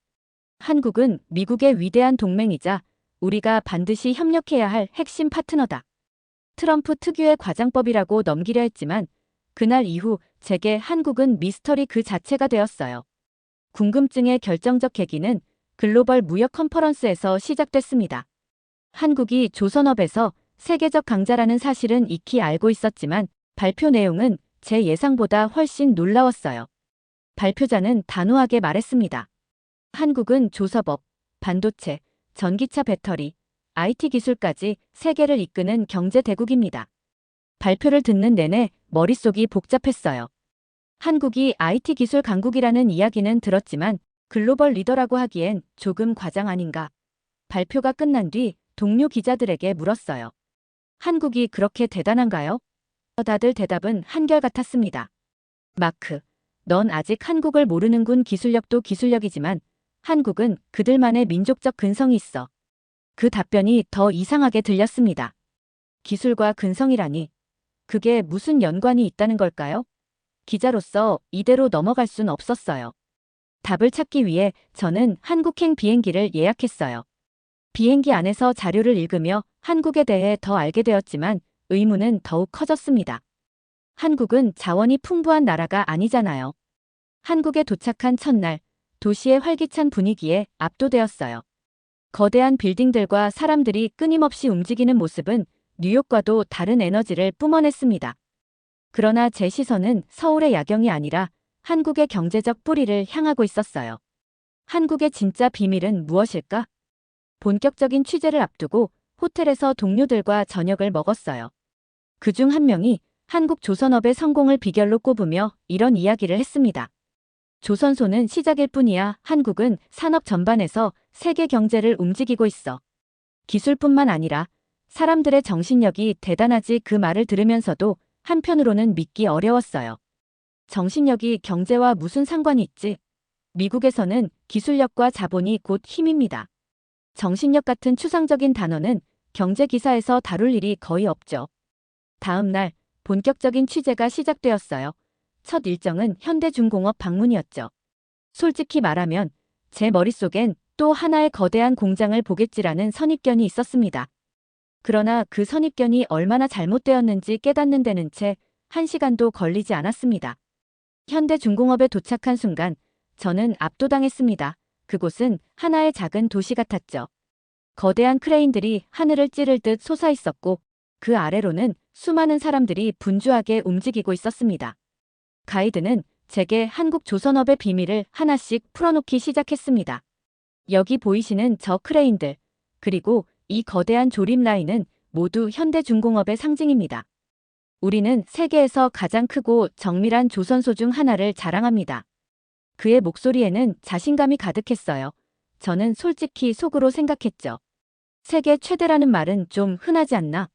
한국은 미국의 위대한 동맹이자 우리가 반드시 협력해야 할 핵심 파트너다. 트럼프 특유의 과장법이라고 넘기려 했지만 그날 이후 제게 한국은 미스터리 그 자체가 되었어요. 궁금증의 결정적 계기는 글로벌 무역 컨퍼런스에서 시작됐습니다. 한국이 조선업에서 세계적 강자라는 사실은 익히 알고 있었지만 발표 내용은 제 예상보다 훨씬 놀라웠어요. 발표자는 단호하게 말했습니다. 한국은 조선업, 반도체, 전기차 배터리, IT 기술까지 세계를 이끄는 경제 대국입니다. 발표를 듣는 내내 머릿속이 복잡했어요. 한국이 IT 기술 강국이라는 이야기는 들었지만 글로벌 리더라고 하기엔 조금 과장 아닌가. 발표가 끝난 뒤 동료 기자들에게 물었어요. 한국이 그렇게 대단한가요? 다들 대답은 한결같았습니다. 마크, 넌 아직 한국을 모르는군. 기술력도 기술력이지만 한국은 그들만의 민족적 근성이 있어. 그 답변이 더 이상하게 들렸습니다. 기술과 근성이라니. 그게 무슨 연관이 있다는 걸까요? 기자로서 이대로 넘어갈 순 없었어요. 답을 찾기 위해 저는 한국행 비행기를 예약했어요. 비행기 안에서 자료를 읽으며 한국에 대해 더 알게 되었지만 의문은 더욱 커졌습니다. 한국은 자원이 풍부한 나라가 아니잖아요. 한국에 도착한 첫날, 도시의 활기찬 분위기에 압도되었어요. 거대한 빌딩들과 사람들이 끊임없이 움직이는 모습은 뉴욕과도 다른 에너지를 뿜어냈습니다. 그러나 제 시선은 서울의 야경이 아니라 한국의 경제적 뿌리를 향하고 있었어요. 한국의 진짜 비밀은 무엇일까? 본격적인 취재를 앞두고 호텔에서 동료들과 저녁을 먹었어요. 그중 한 명이 한국 조선업의 성공을 비결로 꼽으며 이런 이야기를 했습니다. 조선소는 시작일 뿐이야. 한국은 산업 전반에서 세계 경제를 움직이고 있어. 기술뿐만 아니라 사람들의 정신력이 대단하지. 그 말을 들으면서도 한편으로는 믿기 어려웠어요. 정신력이 경제와 무슨 상관이 있지? 미국에서는 기술력과 자본이 곧 힘입니다. 정신력 같은 추상적인 단어는 경제 기사에서 다룰 일이 거의 없죠. 다음 날 본격적인 취재가 시작되었어요. 첫 일정은 현대중공업 방문이었죠. 솔직히 말하면 제 머릿속엔 또 하나의 거대한 공장을 보겠지라는 선입견이 있었습니다. 그러나 그 선입견이 얼마나 잘못되었는지 깨닫는 데는 채 1시간도 걸리지 않았습니다. 현대중공업에 도착한 순간 저는 압도당했습니다. 그곳은 하나의 작은 도시 같았죠. 거대한 크레인들이 하늘을 찌를 듯 솟아 있었고 그 아래로는 수많은 사람들이 분주하게 움직이고 있었습니다. 가이드는 제게 한국 조선업의 비밀을 하나씩 풀어놓기 시작했습니다. 여기 보이시는 저 크레인들, 그리고 이 거대한 조립 라인은 모두 현대중공업의 상징입니다. 우리는 세계에서 가장 크고 정밀한 조선소 중 하나를 자랑합니다. 그의 목소리에는 자신감이 가득했어요. 저는 솔직히 속으로 생각했죠. 세계 최대라는 말은 좀 흔하지 않나?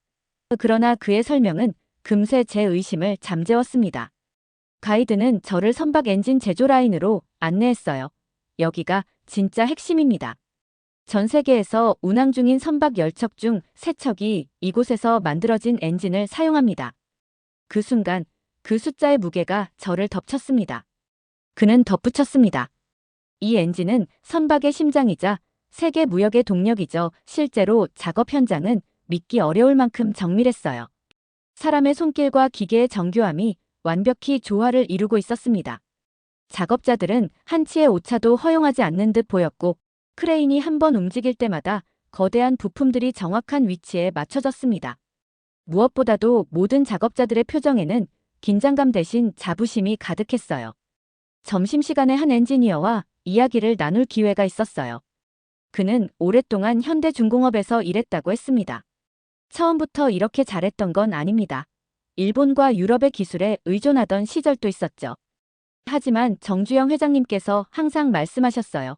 그러나 그의 설명은 금세 제 의심을 잠재웠습니다. 가이드는 저를 선박 엔진 제조 라인으로 안내했어요. 여기가 진짜 핵심입니다. 전 세계에서 운항 중인 선박 10척 중 3척이 이곳에서 만들어진 엔진을 사용합니다. 그 순간 그 숫자의 무게가 저를 덮쳤습니다. 그는 덧붙였습니다. 이 엔진은 선박의 심장이자 세계 무역의 동력이죠. 실제로 작업 현장은 믿기 어려울 만큼 정밀했어요. 사람의 손길과 기계의 정교함이 완벽히 조화를 이루고 있었습니다. 작업자들은 한치의 오차도 허용하지 않는 듯 보였고 크레인이 한 번 움직일 때마다 거대한 부품들이 정확한 위치에 맞춰졌습니다. 무엇보다도 모든 작업자들의 표정에는 긴장감 대신 자부심이 가득했어요. 점심시간에 한 엔지니어와 이야기를 나눌 기회가 있었어요. 그는 오랫동안 현대중공업에서 일했다고 했습니다. 처음부터 이렇게 잘했던 건 아닙니다. 일본과 유럽의 기술에 의존하던 시절도 있었죠. 하지만 정주영 회장님께서 항상 말씀하셨어요.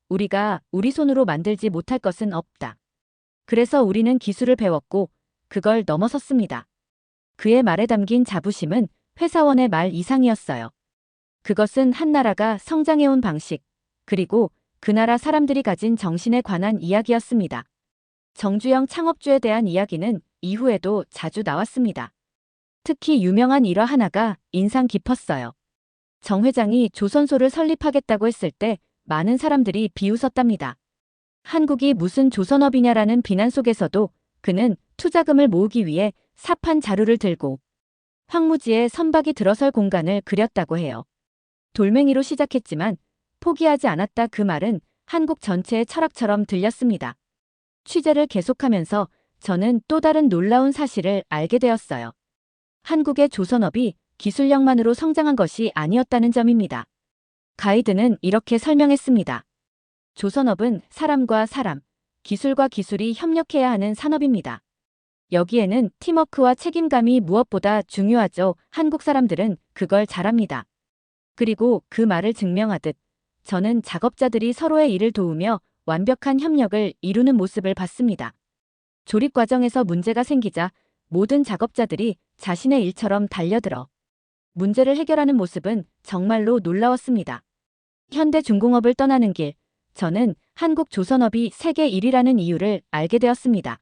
우리가 우리 손으로 만들지 못할 것은 없다. 그래서 우리는 기술을 배웠고 그걸 넘어섰습니다. 그의 말에 담긴 자부심은 회사원의 말 이상이었어요. 그것은 한 나라가 성장해온 방식, 그리고 그 나라 사람들이 가진 정신에 관한 이야기였습니다. 정주영 창업주에 대한 이야기는 이후에도 자주 나왔습니다. 특히 유명한 일화 하나가 인상 깊었어요. 정 회장이 조선소를 설립하겠다고 했을 때 많은 사람들이 비웃었답니다. 한국이 무슨 조선업이냐라는 비난 속에서도 그는 투자금을 모으기 위해 사판 자루를 들고 황무지에 선박이 들어설 공간을 그렸다고 해요. 돌멩이로 시작했지만 포기하지 않았다. 그 말은 한국 전체의 철학처럼 들렸습니다. 취재를 계속하면서 저는 또 다른 놀라운 사실을 알게 되었어요. 한국의 조선업이 기술력만으로 성장한 것이 아니었다는 점입니다. 가이드는 이렇게 설명했습니다. 조선업은 사람과 사람, 기술과 기술이 협력해야 하는 산업입니다. 여기에는 팀워크와 책임감이 무엇보다 중요하죠. 한국 사람들은 그걸 잘합니다. 그리고 그 말을 증명하듯 저는 작업자들이 서로의 일을 도우며 완벽한 협력을 이루는 모습을 봤습니다. 조립 과정에서 문제가 생기자 모든 작업자들이 자신의 일처럼 달려들어 문제를 해결하는 모습은 정말로 놀라웠습니다. 현대중공업을 떠나는 길, 저는 한국 조선업이 세계 1위라는 이유를 알게 되었습니다.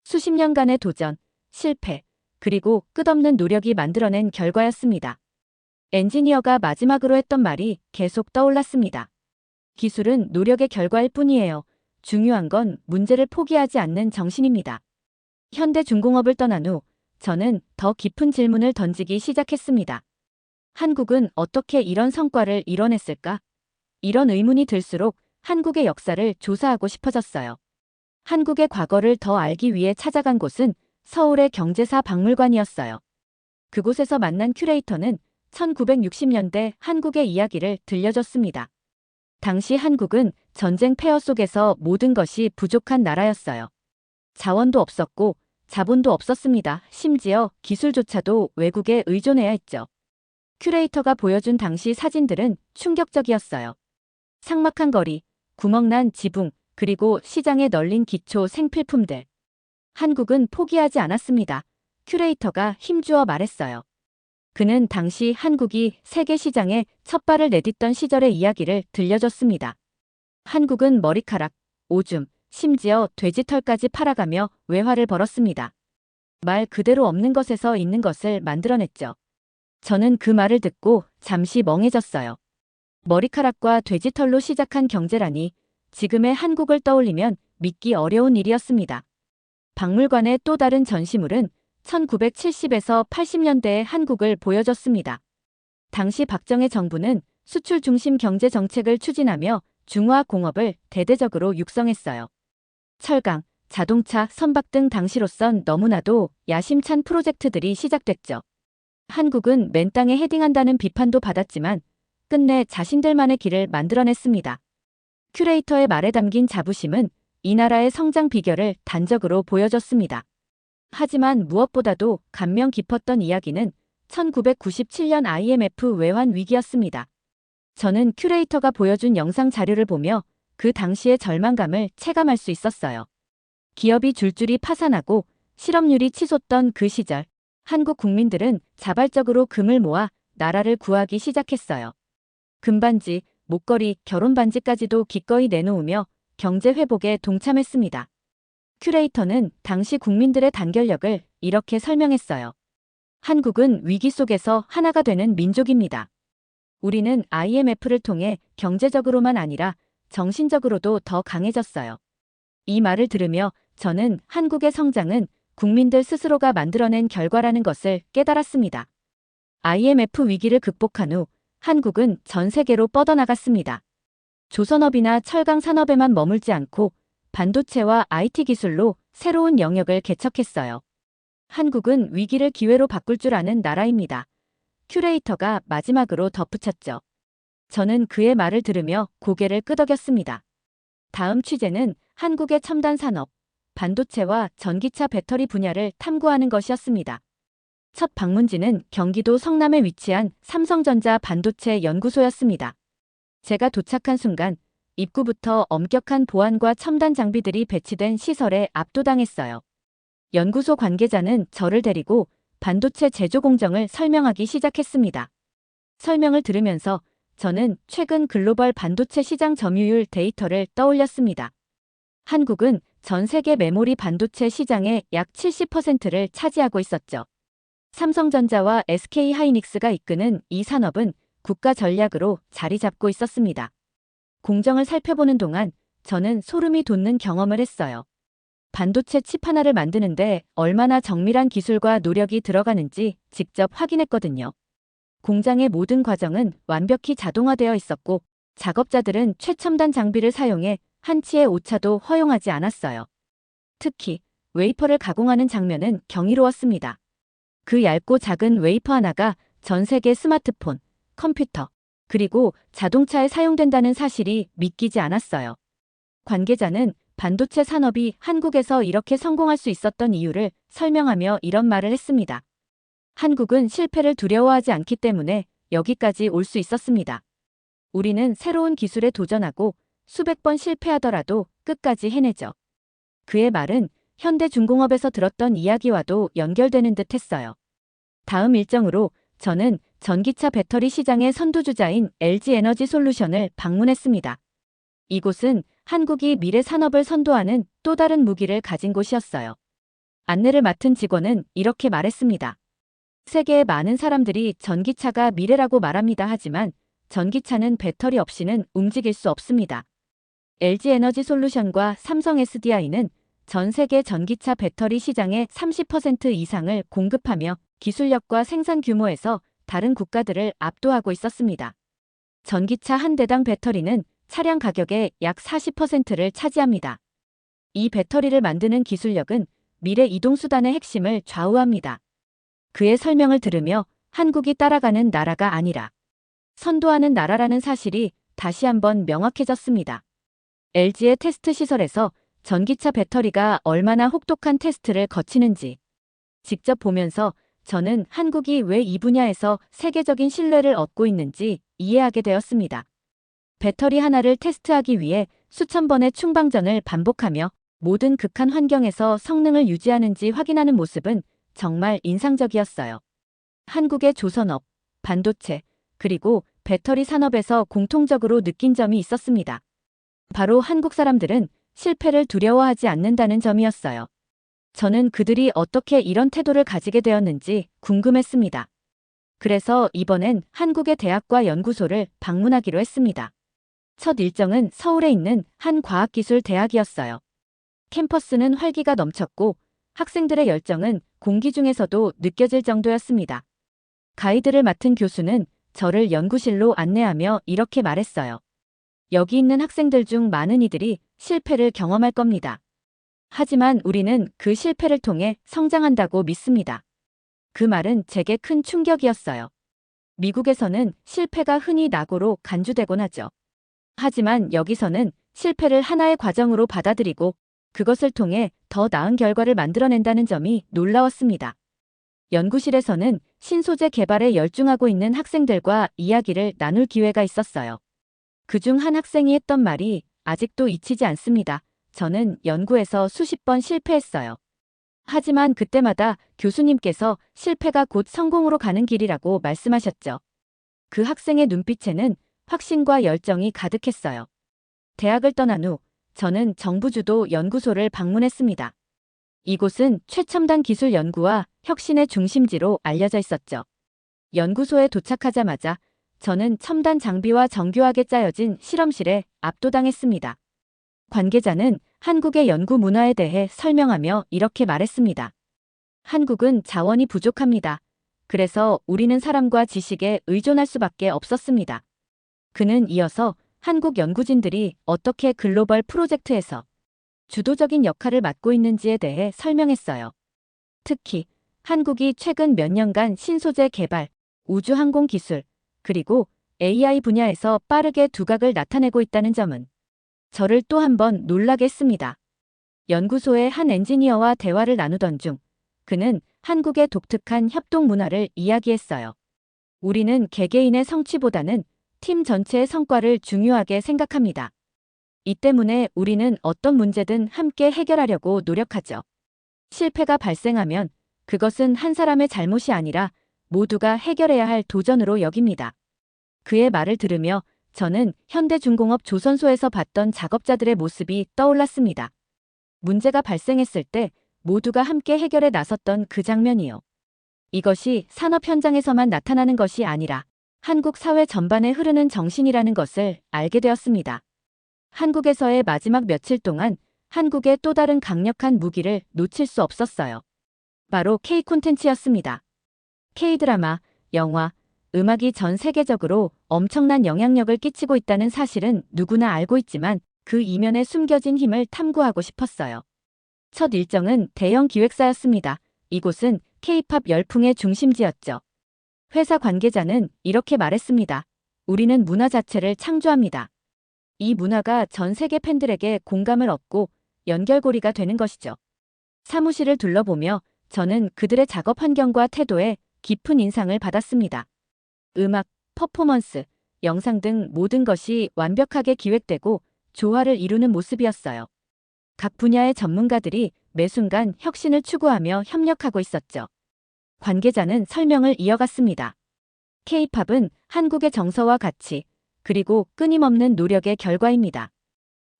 수십 년간의 도전, 실패, 그리고 끝없는 노력이 만들어낸 결과였습니다. 엔지니어가 마지막으로 했던 말이 계속 떠올랐습니다. 기술은 노력의 결과일 뿐이에요. 중요한 건 문제를 포기하지 않는 정신입니다. 현대중공업을 떠난 후 저는 더 깊은 질문을 던지기 시작했습니다. 한국은 어떻게 이런 성과를 이뤄냈을까? 이런 의문이 들수록 한국의 역사를 조사하고 싶어졌어요. 한국의 과거를 더 알기 위해 찾아간 곳은 서울의 경제사 박물관이었어요. 그곳에서 만난 큐레이터는 1960년대 한국의 이야기를 들려줬습니다. 당시 한국은 전쟁 폐허 속에서 모든 것이 부족한 나라였어요. 자원도 없었고 자본도 없었습니다. 심지어 기술조차도 외국에 의존해야 했죠. 큐레이터가 보여준 당시 사진들은 충격적이었어요. 삭막한 거리, 구멍난 지붕, 그리고 시장에 널린 기초 생필품들. 한국은 포기하지 않았습니다. 큐레이터가 힘주어 말했어요. 그는 당시 한국이 세계 시장에 첫 발을 내딛던 시절의 이야기를 들려줬습니다. 한국은 머리카락, 오줌, 심지어 돼지털까지 팔아가며 외화를 벌었습니다. 말 그대로 없는 것에서 있는 것을 만들어냈죠. 저는 그 말을 듣고 잠시 멍해졌어요. 머리카락과 돼지털로 시작한 경제라니 지금의 한국을 떠올리면 믿기 어려운 일이었습니다. 박물관의 또 다른 전시물은 1970에서 80년대의 한국을 보여줬습니다. 당시 박정희 정부는 수출 중심 경제 정책을 추진하며 중화 공업을 대대적으로 육성했어요. 철강, 자동차, 선박 등 당시로선 너무나도 야심찬 프로젝트들이 시작됐죠. 한국은 맨 땅에 헤딩한다는 비판도 받았지만 끝내 자신들만의 길을 만들어냈습니다. 큐레이터의 말에 담긴 자부심은 이 나라의 성장 비결을 단적으로 보여줬습니다. 하지만 무엇보다도 감명 깊었던 이야기는 1997년 IMF 외환 위기였습니다. 저는 큐레이터가 보여준 영상 자료를 보며 그 당시의 절망감을 체감할 수 있었어요. 기업이 줄줄이 파산하고 실업률이 치솟던 그 시절, 한국 국민들은 자발적으로 금을 모아 나라를 구하기 시작했어요. 금반지, 목걸이, 결혼반지까지도 기꺼이 내놓으며 경제 회복에 동참했습니다. 큐레이터는 당시 국민들의 단결력을 이렇게 설명했어요. 한국은 위기 속에서 하나가 되는 민족입니다. 우리는 IMF를 통해 경제적으로만 아니라 정신적으로도 더 강해졌어요. 이 말을 들으며 저는 한국의 성장은 국민들 스스로가 만들어낸 결과라는 것을 깨달았습니다. IMF 위기를 극복한 후 한국은 전 세계로 뻗어나갔습니다. 조선업이나 철강 산업에만 머물지 않고 반도체와 IT 기술로 새로운 영역을 개척했어요. 한국은 위기를 기회로 바꿀 줄 아는 나라입니다. 큐레이터가 마지막으로 덧붙였죠. 저는 그의 말을 들으며 고개를 끄덕였습니다. 다음 취재는 한국의 첨단 산업, 반도체와 전기차 배터리 분야를 탐구하는 것이었습니다. 첫 방문지는 경기도 성남에 위치한 삼성전자 반도체 연구소였습니다. 제가 도착한 순간 입구부터 엄격한 보안과 첨단 장비들이 배치된 시설에 압도당했어요. 연구소 관계자는 저를 데리고 반도체 제조 공정을 설명하기 시작했습니다. 설명을 들으면서 저는 최근 글로벌 반도체 시장 점유율 데이터를 떠올렸습니다. 한국은 전 세계 메모리 반도체 시장의 약 70%를 차지하고 있었죠. 삼성전자와 SK하이닉스가 이끄는 이 산업은 국가 전략으로 자리 잡고 있었습니다. 공정을 살펴보는 동안 저는 소름이 돋는 경험을 했어요. 반도체 칩 하나를 만드는데 얼마나 정밀한 기술과 노력이 들어가는지 직접 확인했거든요. 공장의 모든 과정은 완벽히 자동화되어 있었고 작업자들은 최첨단 장비를 사용해 한치의 오차도 허용하지 않았어요. 특히 웨이퍼를 가공하는 장면은 경이로웠습니다. 그 얇고 작은 웨이퍼 하나가 전 세계 스마트폰, 컴퓨터, 그리고 자동차에 사용된다는 사실이 믿기지 않았어요. 관계자는 반도체 산업이 한국에서 이렇게 성공할 수 있었던 이유를 설명하며 이런 말을 했습니다. 한국은 실패를 두려워하지 않기 때문에 여기까지 올 수 있었습니다. 우리는 새로운 기술에 도전하고 수백 번 실패하더라도 끝까지 해내죠. 그의 말은 현대중공업에서 들었던 이야기와도 연결되는 듯 했어요. 다음 일정으로 저는 전기차 배터리 시장의 선두주자인 LG에너지솔루션을 방문했습니다. 이곳은 한국이 미래 산업을 선도하는 또 다른 무기를 가진 곳이었어요. 안내를 맡은 직원은 이렇게 말했습니다. 세계의 많은 사람들이 전기차가 미래라고 말합니다. 하지만 전기차는 배터리 없이는 움직일 수 없습니다. LG에너지솔루션과 삼성 SDI는 전 세계 전기차 배터리 시장의 30% 이상을 공급하며 기술력과 생산 규모에서 다른 국가들을 압도하고 있었습니다. 전기차 한 대당 배터리는 차량 가격의 약 40%를 차지합니다. 이 배터리를 만드는 기술력은 미래 이동수단의 핵심을 좌우합니다. 그의 설명을 들으며 한국이 따라가는 나라가 아니라 선도하는 나라라는 사실이 다시 한번 명확해졌습니다. LG의 테스트 시설에서 전기차 배터리가 얼마나 혹독한 테스트를 거치는지 직접 보면서 저는 한국이 왜 이 분야에서 세계적인 신뢰를 얻고 있는지 이해하게 되었습니다. 배터리 하나를 테스트하기 위해 수천 번의 충방전을 반복하며 모든 극한 환경에서 성능을 유지하는지 확인하는 모습은 정말 인상적이었어요. 한국의 조선업, 반도체, 그리고 배터리 산업에서 공통적으로 느낀 점이 있었습니다. 바로 한국 사람들은 실패를 두려워하지 않는다는 점이었어요. 저는 그들이 어떻게 이런 태도를 가지게 되었는지 궁금했습니다. 그래서 이번엔 한국의 대학과 연구소를 방문하기로 했습니다. 첫 일정은 서울에 있는 한 과학기술대학이었어요. 캠퍼스는 활기가 넘쳤고 학생들의 열정은 공기 중에서도 느껴질 정도였습니다. 가이드를 맡은 교수는 저를 연구실로 안내하며 이렇게 말했어요. 여기 있는 학생들 중 많은 이들이 실패를 경험할 겁니다. 하지만 우리는 그 실패를 통해 성장한다고 믿습니다. 그 말은 제게 큰 충격이었어요. 미국에서는 실패가 흔히 낙오로 간주되곤 하죠. 하지만 여기서는 실패를 하나의 과정으로 받아들이고 그것을 통해 더 나은 결과를 만들어낸다는 점이 놀라웠습니다. 연구실에서는 신소재 개발에 열중하고 있는 학생들과 이야기를 나눌 기회가 있었어요. 그중 한 학생이 했던 말이 아직도 잊히지 않습니다. 저는 연구에서 수십 번 실패했어요. 하지만 그때마다 교수님께서 실패가 곧 성공으로 가는 길이라고 말씀하셨죠. 그 학생의 눈빛에는 확신과 열정이 가득했어요. 대학을 떠난 후 저는 정부주도 연구소를 방문했습니다. 이곳은 최첨단 기술 연구와 혁신의 중심지로 알려져 있었죠. 연구소에 도착하자마자 저는 첨단 장비와 정교하게 짜여진 실험실에 압도당했습니다. 관계자는 한국의 연구 문화에 대해 설명하며 이렇게 말했습니다. 한국은 자원이 부족합니다. 그래서 우리는 사람과 지식에 의존할 수밖에 없었습니다. 그는 이어서 한국 연구진들이 어떻게 글로벌 프로젝트에서 주도적인 역할을 맡고 있는지에 대해 설명했어요. 특히 한국이 최근 몇 년간 신소재 개발, 우주항공 기술, 그리고 AI 분야에서 빠르게 두각을 나타내고 있다는 점은 저를 또 한 번 놀라게 했습니다. 연구소의 한 엔지니어와 대화를 나누던 중 그는 한국의 독특한 협동 문화를 이야기했어요. 우리는 개개인의 성취보다는 팀 전체의 성과를 중요하게 생각합니다. 이 때문에 우리는 어떤 문제든 함께 해결하려고 노력하죠. 실패가 발생하면 그것은 한 사람의 잘못이 아니라 모두가 해결해야 할 도전으로 여깁니다. 그의 말을 들으며 저는 현대중공업 조선소에서 봤던 작업자들의 모습이 떠올랐습니다. 문제가 발생했을 때 모두가 함께 해결에 나섰던 그 장면이요. 이것이 산업 현장에서만 나타나는 것이 아니라 한국 사회 전반에 흐르는 정신이라는 것을 알게 되었습니다. 한국에서의 마지막 며칠 동안 한국의 또 다른 강력한 무기를 놓칠 수 없었어요. 바로 K 콘텐츠였습니다. K-드라마, 영화, 음악이 전 세계적으로 엄청난 영향력을 끼치고 있다는 사실은 누구나 알고 있지만 그 이면에 숨겨진 힘을 탐구하고 싶었어요. 첫 일정은 대형 기획사였습니다. 이곳은 K-팝 열풍의 중심지였죠. 회사 관계자는 이렇게 말했습니다. 우리는 문화 자체를 창조합니다. 이 문화가 전 세계 팬들에게 공감을 얻고 연결고리가 되는 것이죠. 사무실을 둘러보며 저는 그들의 작업 환경과 태도에 깊은 인상을 받았습니다. 음악, 퍼포먼스, 영상 등 모든 것이 완벽하게 기획되고 조화를 이루는 모습이었어요. 각 분야의 전문가들이 매 순간 혁신을 추구하며 협력하고 있었죠. 관계자는 설명을 이어갔습니다. K-팝은 한국의 정서와 가치, 그리고 끊임없는 노력의 결과입니다.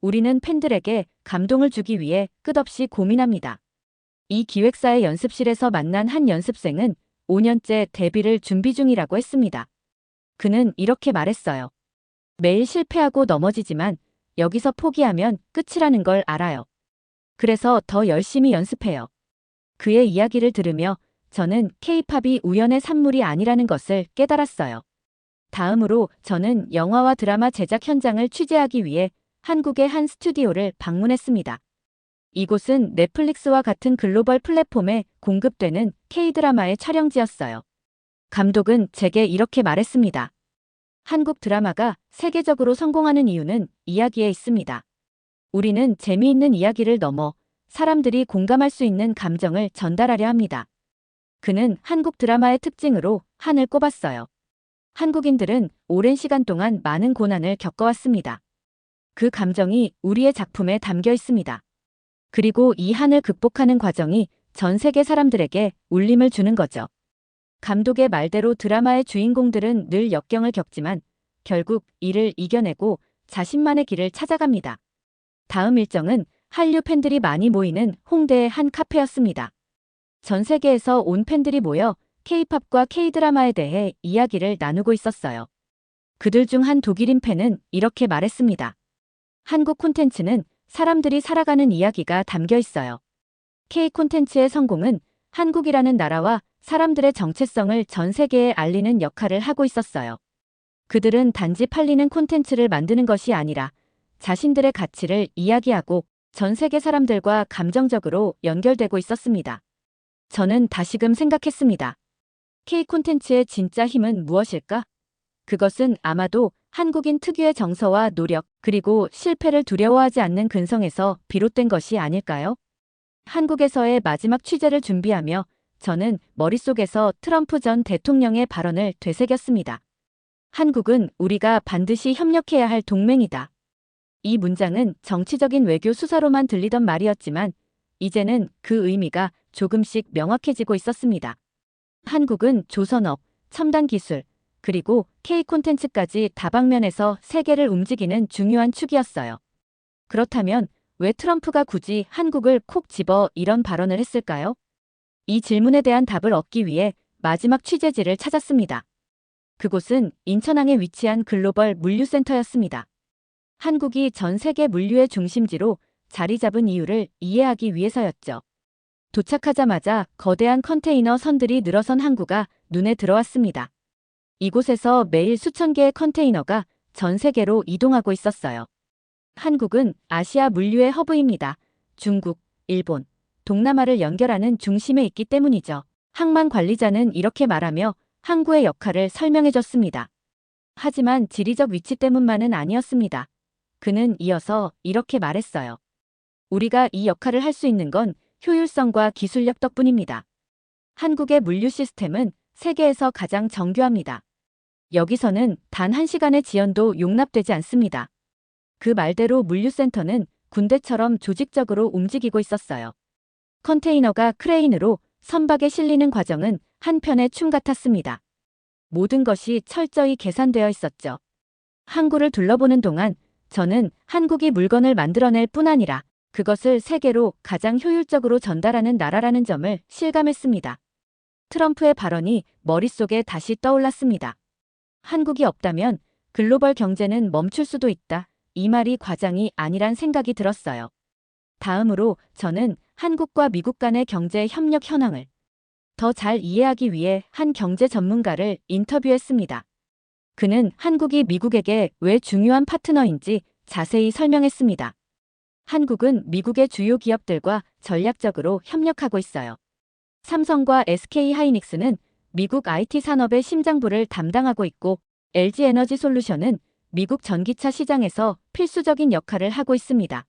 우리는 팬들에게 감동을 주기 위해 끝없이 고민합니다. 이 기획사의 연습실에서 만난 한 연습생은 5년째 데뷔를 준비 중이라고 했습니다. 그는 이렇게 말했어요. 매일 실패하고 넘어지지만 여기서 포기하면 끝이라는 걸 알아요. 그래서 더 열심히 연습해요. 그의 이야기를 들으며 저는 K-팝이 우연의 산물이 아니라는 것을 깨달았어요. 다음으로 저는 영화와 드라마 제작 현장을 취재하기 위해 한국의 한 스튜디오를 방문했습니다. 이곳은 넷플릭스와 같은 글로벌 플랫폼에 공급되는 K-드라마의 촬영지였어요. 감독은 제게 이렇게 말했습니다. 한국 드라마가 세계적으로 성공하는 이유는 이야기에 있습니다. 우리는 재미있는 이야기를 넘어 사람들이 공감할 수 있는 감정을 전달하려 합니다. 그는 한국 드라마의 특징으로 한을 꼽았어요. 한국인들은 오랜 시간 동안 많은 고난을 겪어왔습니다. 그 감정이 우리의 작품에 담겨 있습니다. 그리고 이 한을 극복하는 과정이 전 세계 사람들에게 울림을 주는 거죠. 감독의 말대로 드라마의 주인공들은 늘 역경을 겪지만 결국 이를 이겨내고 자신만의 길을 찾아갑니다. 다음 일정은 한류 팬들이 많이 모이는 홍대의 한 카페였습니다. 전 세계에서 온 팬들이 모여 K-팝과 K-드라마에 대해 이야기를 나누고 있었어요. 그들 중 한 독일인 팬은 이렇게 말했습니다. 한국 콘텐츠는 사람들이 살아가는 이야기가 담겨 있어요. K 콘텐츠의 성공은 한국이라는 나라와 사람들의 정체성을 전 세계에 알리는 역할을 하고 있었어요. 그들은 단지 팔리는 콘텐츠를 만드는 것이 아니라 자신들의 가치를 이야기하고 전 세계 사람들과 감정적으로 연결되고 있었습니다. 저는 다시금 생각했습니다. K 콘텐츠의 진짜 힘은 무엇일까? 그것은 아마도 한국인 특유의 정서와 노력, 그리고 실패를 두려워하지 않는 근성에서 비롯된 것이 아닐까요? 한국에서의 마지막 취재를 준비하며 저는 머릿속에서 트럼프 전 대통령의 발언을 되새겼습니다. 한국은 우리가 반드시 협력해야 할 동맹이다. 이 문장은 정치적인 외교 수사로만 들리던 말이었지만 이제는 그 의미가 조금씩 명확해지고 있었습니다. 한국은 조선업, 첨단 기술, 그리고 K 콘텐츠까지 다방면에서 세계를 움직이는 중요한 축이었어요. 그렇다면 왜 트럼프가 굳이 한국을 콕 집어 이런 발언을 했을까요? 이 질문에 대한 답을 얻기 위해 마지막 취재지를 찾았습니다. 그곳은 인천항에 위치한 글로벌 물류센터였습니다. 한국이 전 세계 물류의 중심지로 자리 잡은 이유를 이해하기 위해서였죠. 도착하자마자 거대한 컨테이너 선들이 늘어선 항구가 눈에 들어왔습니다. 이곳에서 매일 수천 개의 컨테이너가 전 세계로 이동하고 있었어요. 한국은 아시아 물류의 허브입니다. 중국, 일본, 동남아를 연결하는 중심에 있기 때문이죠. 항만 관리자는 이렇게 말하며 항구의 역할을 설명해줬습니다. 하지만 지리적 위치 때문만은 아니었습니다. 그는 이어서 이렇게 말했어요. 우리가 이 역할을 할 수 있는 건 효율성과 기술력 덕분입니다. 한국의 물류 시스템은 세계에서 가장 정교합니다. 여기서는 단 1시간의 지연도 용납되지 않습니다. 그 말대로 물류센터는 군대처럼 조직적으로 움직이고 있었어요. 컨테이너가 크레인으로 선박에 실리는 과정은 한편의 춤 같았습니다. 모든 것이 철저히 계산되어 있었죠. 항구를 둘러보는 동안 저는 한국이 물건을 만들어낼 뿐 아니라 그것을 세계로 가장 효율적으로 전달하는 나라라는 점을 실감했습니다. 트럼프의 발언이 머릿속에 다시 떠올랐습니다. 한국이 없다면 글로벌 경제는 멈출 수도 있다. 이 말이 과장이 아니란 생각이 들었어요. 다음으로 저는 한국과 미국 간의 경제 협력 현황을 더 잘 이해하기 위해 한 경제 전문가를 인터뷰했습니다. 그는 한국이 미국에게 왜 중요한 파트너인지 자세히 설명했습니다. 한국은 미국의 주요 기업들과 전략적으로 협력하고 있어요. 삼성과 SK하이닉스는 미국 IT 산업의 심장부를 담당하고 있고 LG에너지솔루션은 미국 전기차 시장에서 필수적인 역할을 하고 있습니다.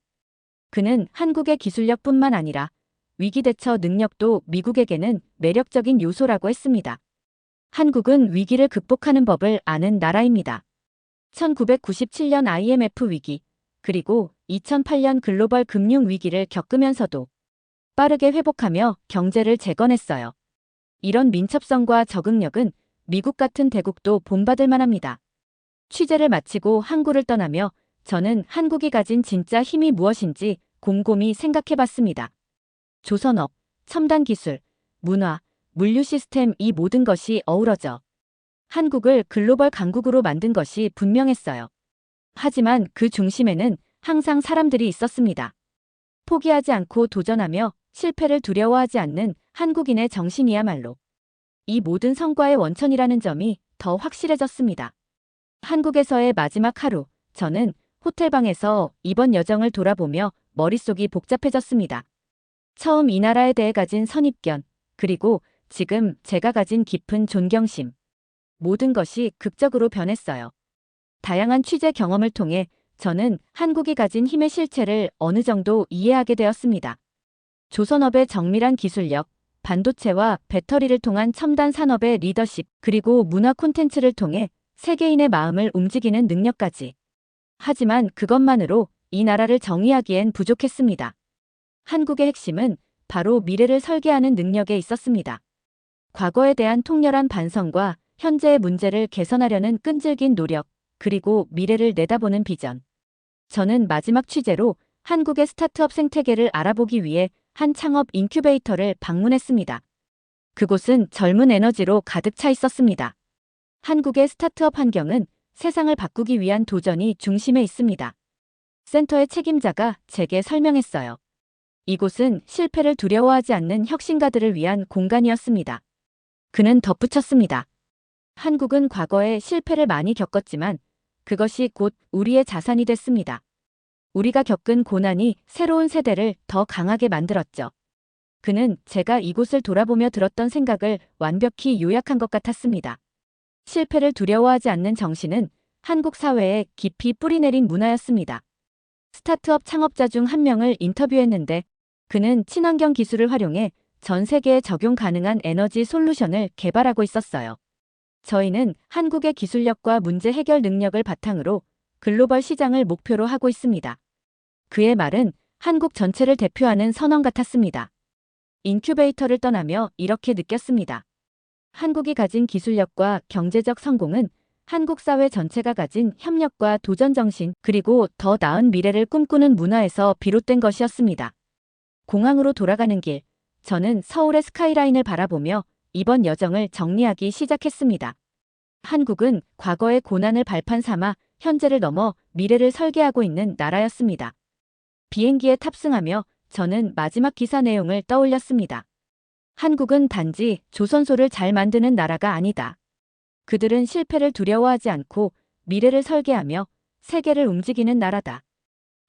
그는 한국의 기술력뿐만 아니라 위기 대처 능력도 미국에게는 매력적인 요소라고 했습니다. 한국은 위기를 극복하는 법을 아는 나라입니다. 1997년 IMF 위기, 그리고 2008년 글로벌 금융 위기를 겪으면서도 빠르게 회복하며 경제를 재건했어요. 이런 민첩성과 적응력은 미국 같은 대국도 본받을 만합니다. 취재를 마치고 항구를 떠나며 저는 한국이 가진 진짜 힘이 무엇인지 곰곰이 생각해봤습니다. 조선업, 첨단 기술, 문화, 물류 시스템 이 모든 것이 어우러져 한국을 글로벌 강국으로 만든 것이 분명했어요. 하지만 그 중심에는 항상 사람들이 있었습니다. 포기하지 않고 도전하며 실패를 두려워하지 않는 한국인의 정신이야말로 이 모든 성과의 원천이라는 점이 더 확실해졌습니다. 한국에서의 마지막 하루, 저는 호텔방에서 이번 여정을 돌아보며 머릿속이 복잡해졌습니다. 처음 이 나라에 대해 가진 선입견, 그리고 지금 제가 가진 깊은 존경심. 모든 것이 극적으로 변했어요. 다양한 취재 경험을 통해 저는 한국이 가진 힘의 실체를 어느 정도 이해하게 되었습니다. 조선업의 정밀한 기술력, 반도체와 배터리를 통한 첨단 산업의 리더십, 그리고 문화 콘텐츠를 통해 세계인의 마음을 움직이는 능력까지. 하지만 그것만으로 이 나라를 정의하기엔 부족했습니다. 한국의 핵심은 바로 미래를 설계하는 능력에 있었습니다. 과거에 대한 통렬한 반성과 현재의 문제를 개선하려는 끈질긴 노력, 그리고 미래를 내다보는 비전. 저는 마지막 취재로 한국의 스타트업 생태계를 알아보기 위해 한 창업 인큐베이터를 방문했습니다. 그곳은 젊은 에너지로 가득 차 있었습니다. 한국의 스타트업 환경은 세상을 바꾸기 위한 도전이 중심에 있습니다. 센터의 책임자가 제게 설명했어요. 이곳은 실패를 두려워하지 않는 혁신가들을 위한 공간이었습니다. 그는 덧붙였습니다. 한국은 과거에 실패를 많이 겪었지만 그것이 곧 우리의 자산이 됐습니다. 우리가 겪은 고난이 새로운 세대를 더 강하게 만들었죠. 그는 제가 이곳을 돌아보며 들었던 생각을 완벽히 요약한 것 같았습니다. 실패를 두려워하지 않는 정신은 한국 사회에 깊이 뿌리내린 문화였습니다. 스타트업 창업자 중 한 명을 인터뷰했는데 그는 친환경 기술을 활용해 전 세계에 적용 가능한 에너지 솔루션을 개발하고 있었어요. 저희는 한국의 기술력과 문제 해결 능력을 바탕으로 글로벌 시장을 목표로 하고 있습니다. 그의 말은 한국 전체를 대표하는 선언 같았습니다. 인큐베이터를 떠나며 이렇게 느꼈습니다. 한국이 가진 기술력과 경제적 성공은 한국 사회 전체가 가진 협력과 도전 정신, 그리고 더 나은 미래를 꿈꾸는 문화에서 비롯된 것이었습니다. 공항으로 돌아가는 길, 저는 서울의 스카이라인을 바라보며 이번 여정을 정리하기 시작했습니다. 한국은 과거의 고난을 발판 삼아 현재를 넘어 미래를 설계하고 있는 나라였습니다. 비행기에 탑승하며 저는 마지막 기사 내용을 떠올렸습니다. 한국은 단지 조선소를 잘 만드는 나라가 아니다. 그들은 실패를 두려워하지 않고 미래를 설계하며 세계를 움직이는 나라다.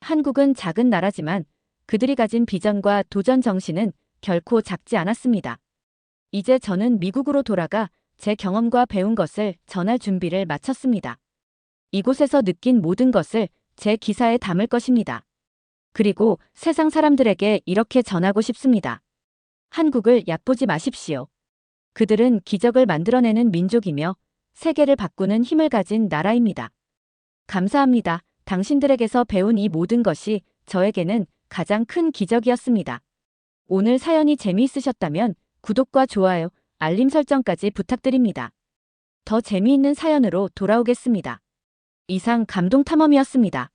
한국은 작은 나라지만 그들이 가진 비전과 도전 정신은 결코 작지 않았습니다. 이제 저는 미국으로 돌아가 제 경험과 배운 것을 전할 준비를 마쳤습니다. 이곳에서 느낀 모든 것을 제 기사에 담을 것입니다. 그리고 세상 사람들에게 이렇게 전하고 싶습니다. 한국을 얕보지 마십시오. 그들은 기적을 만들어내는 민족이며 세계를 바꾸는 힘을 가진 나라입니다. 감사합니다. 당신들에게서 배운 이 모든 것이 저에게는 가장 큰 기적이었습니다. 오늘 사연이 재미있으셨다면 구독과 좋아요, 알림 설정까지 부탁드립니다. 더 재미있는 사연으로 돌아오겠습니다. 이상 감동탐험이었습니다.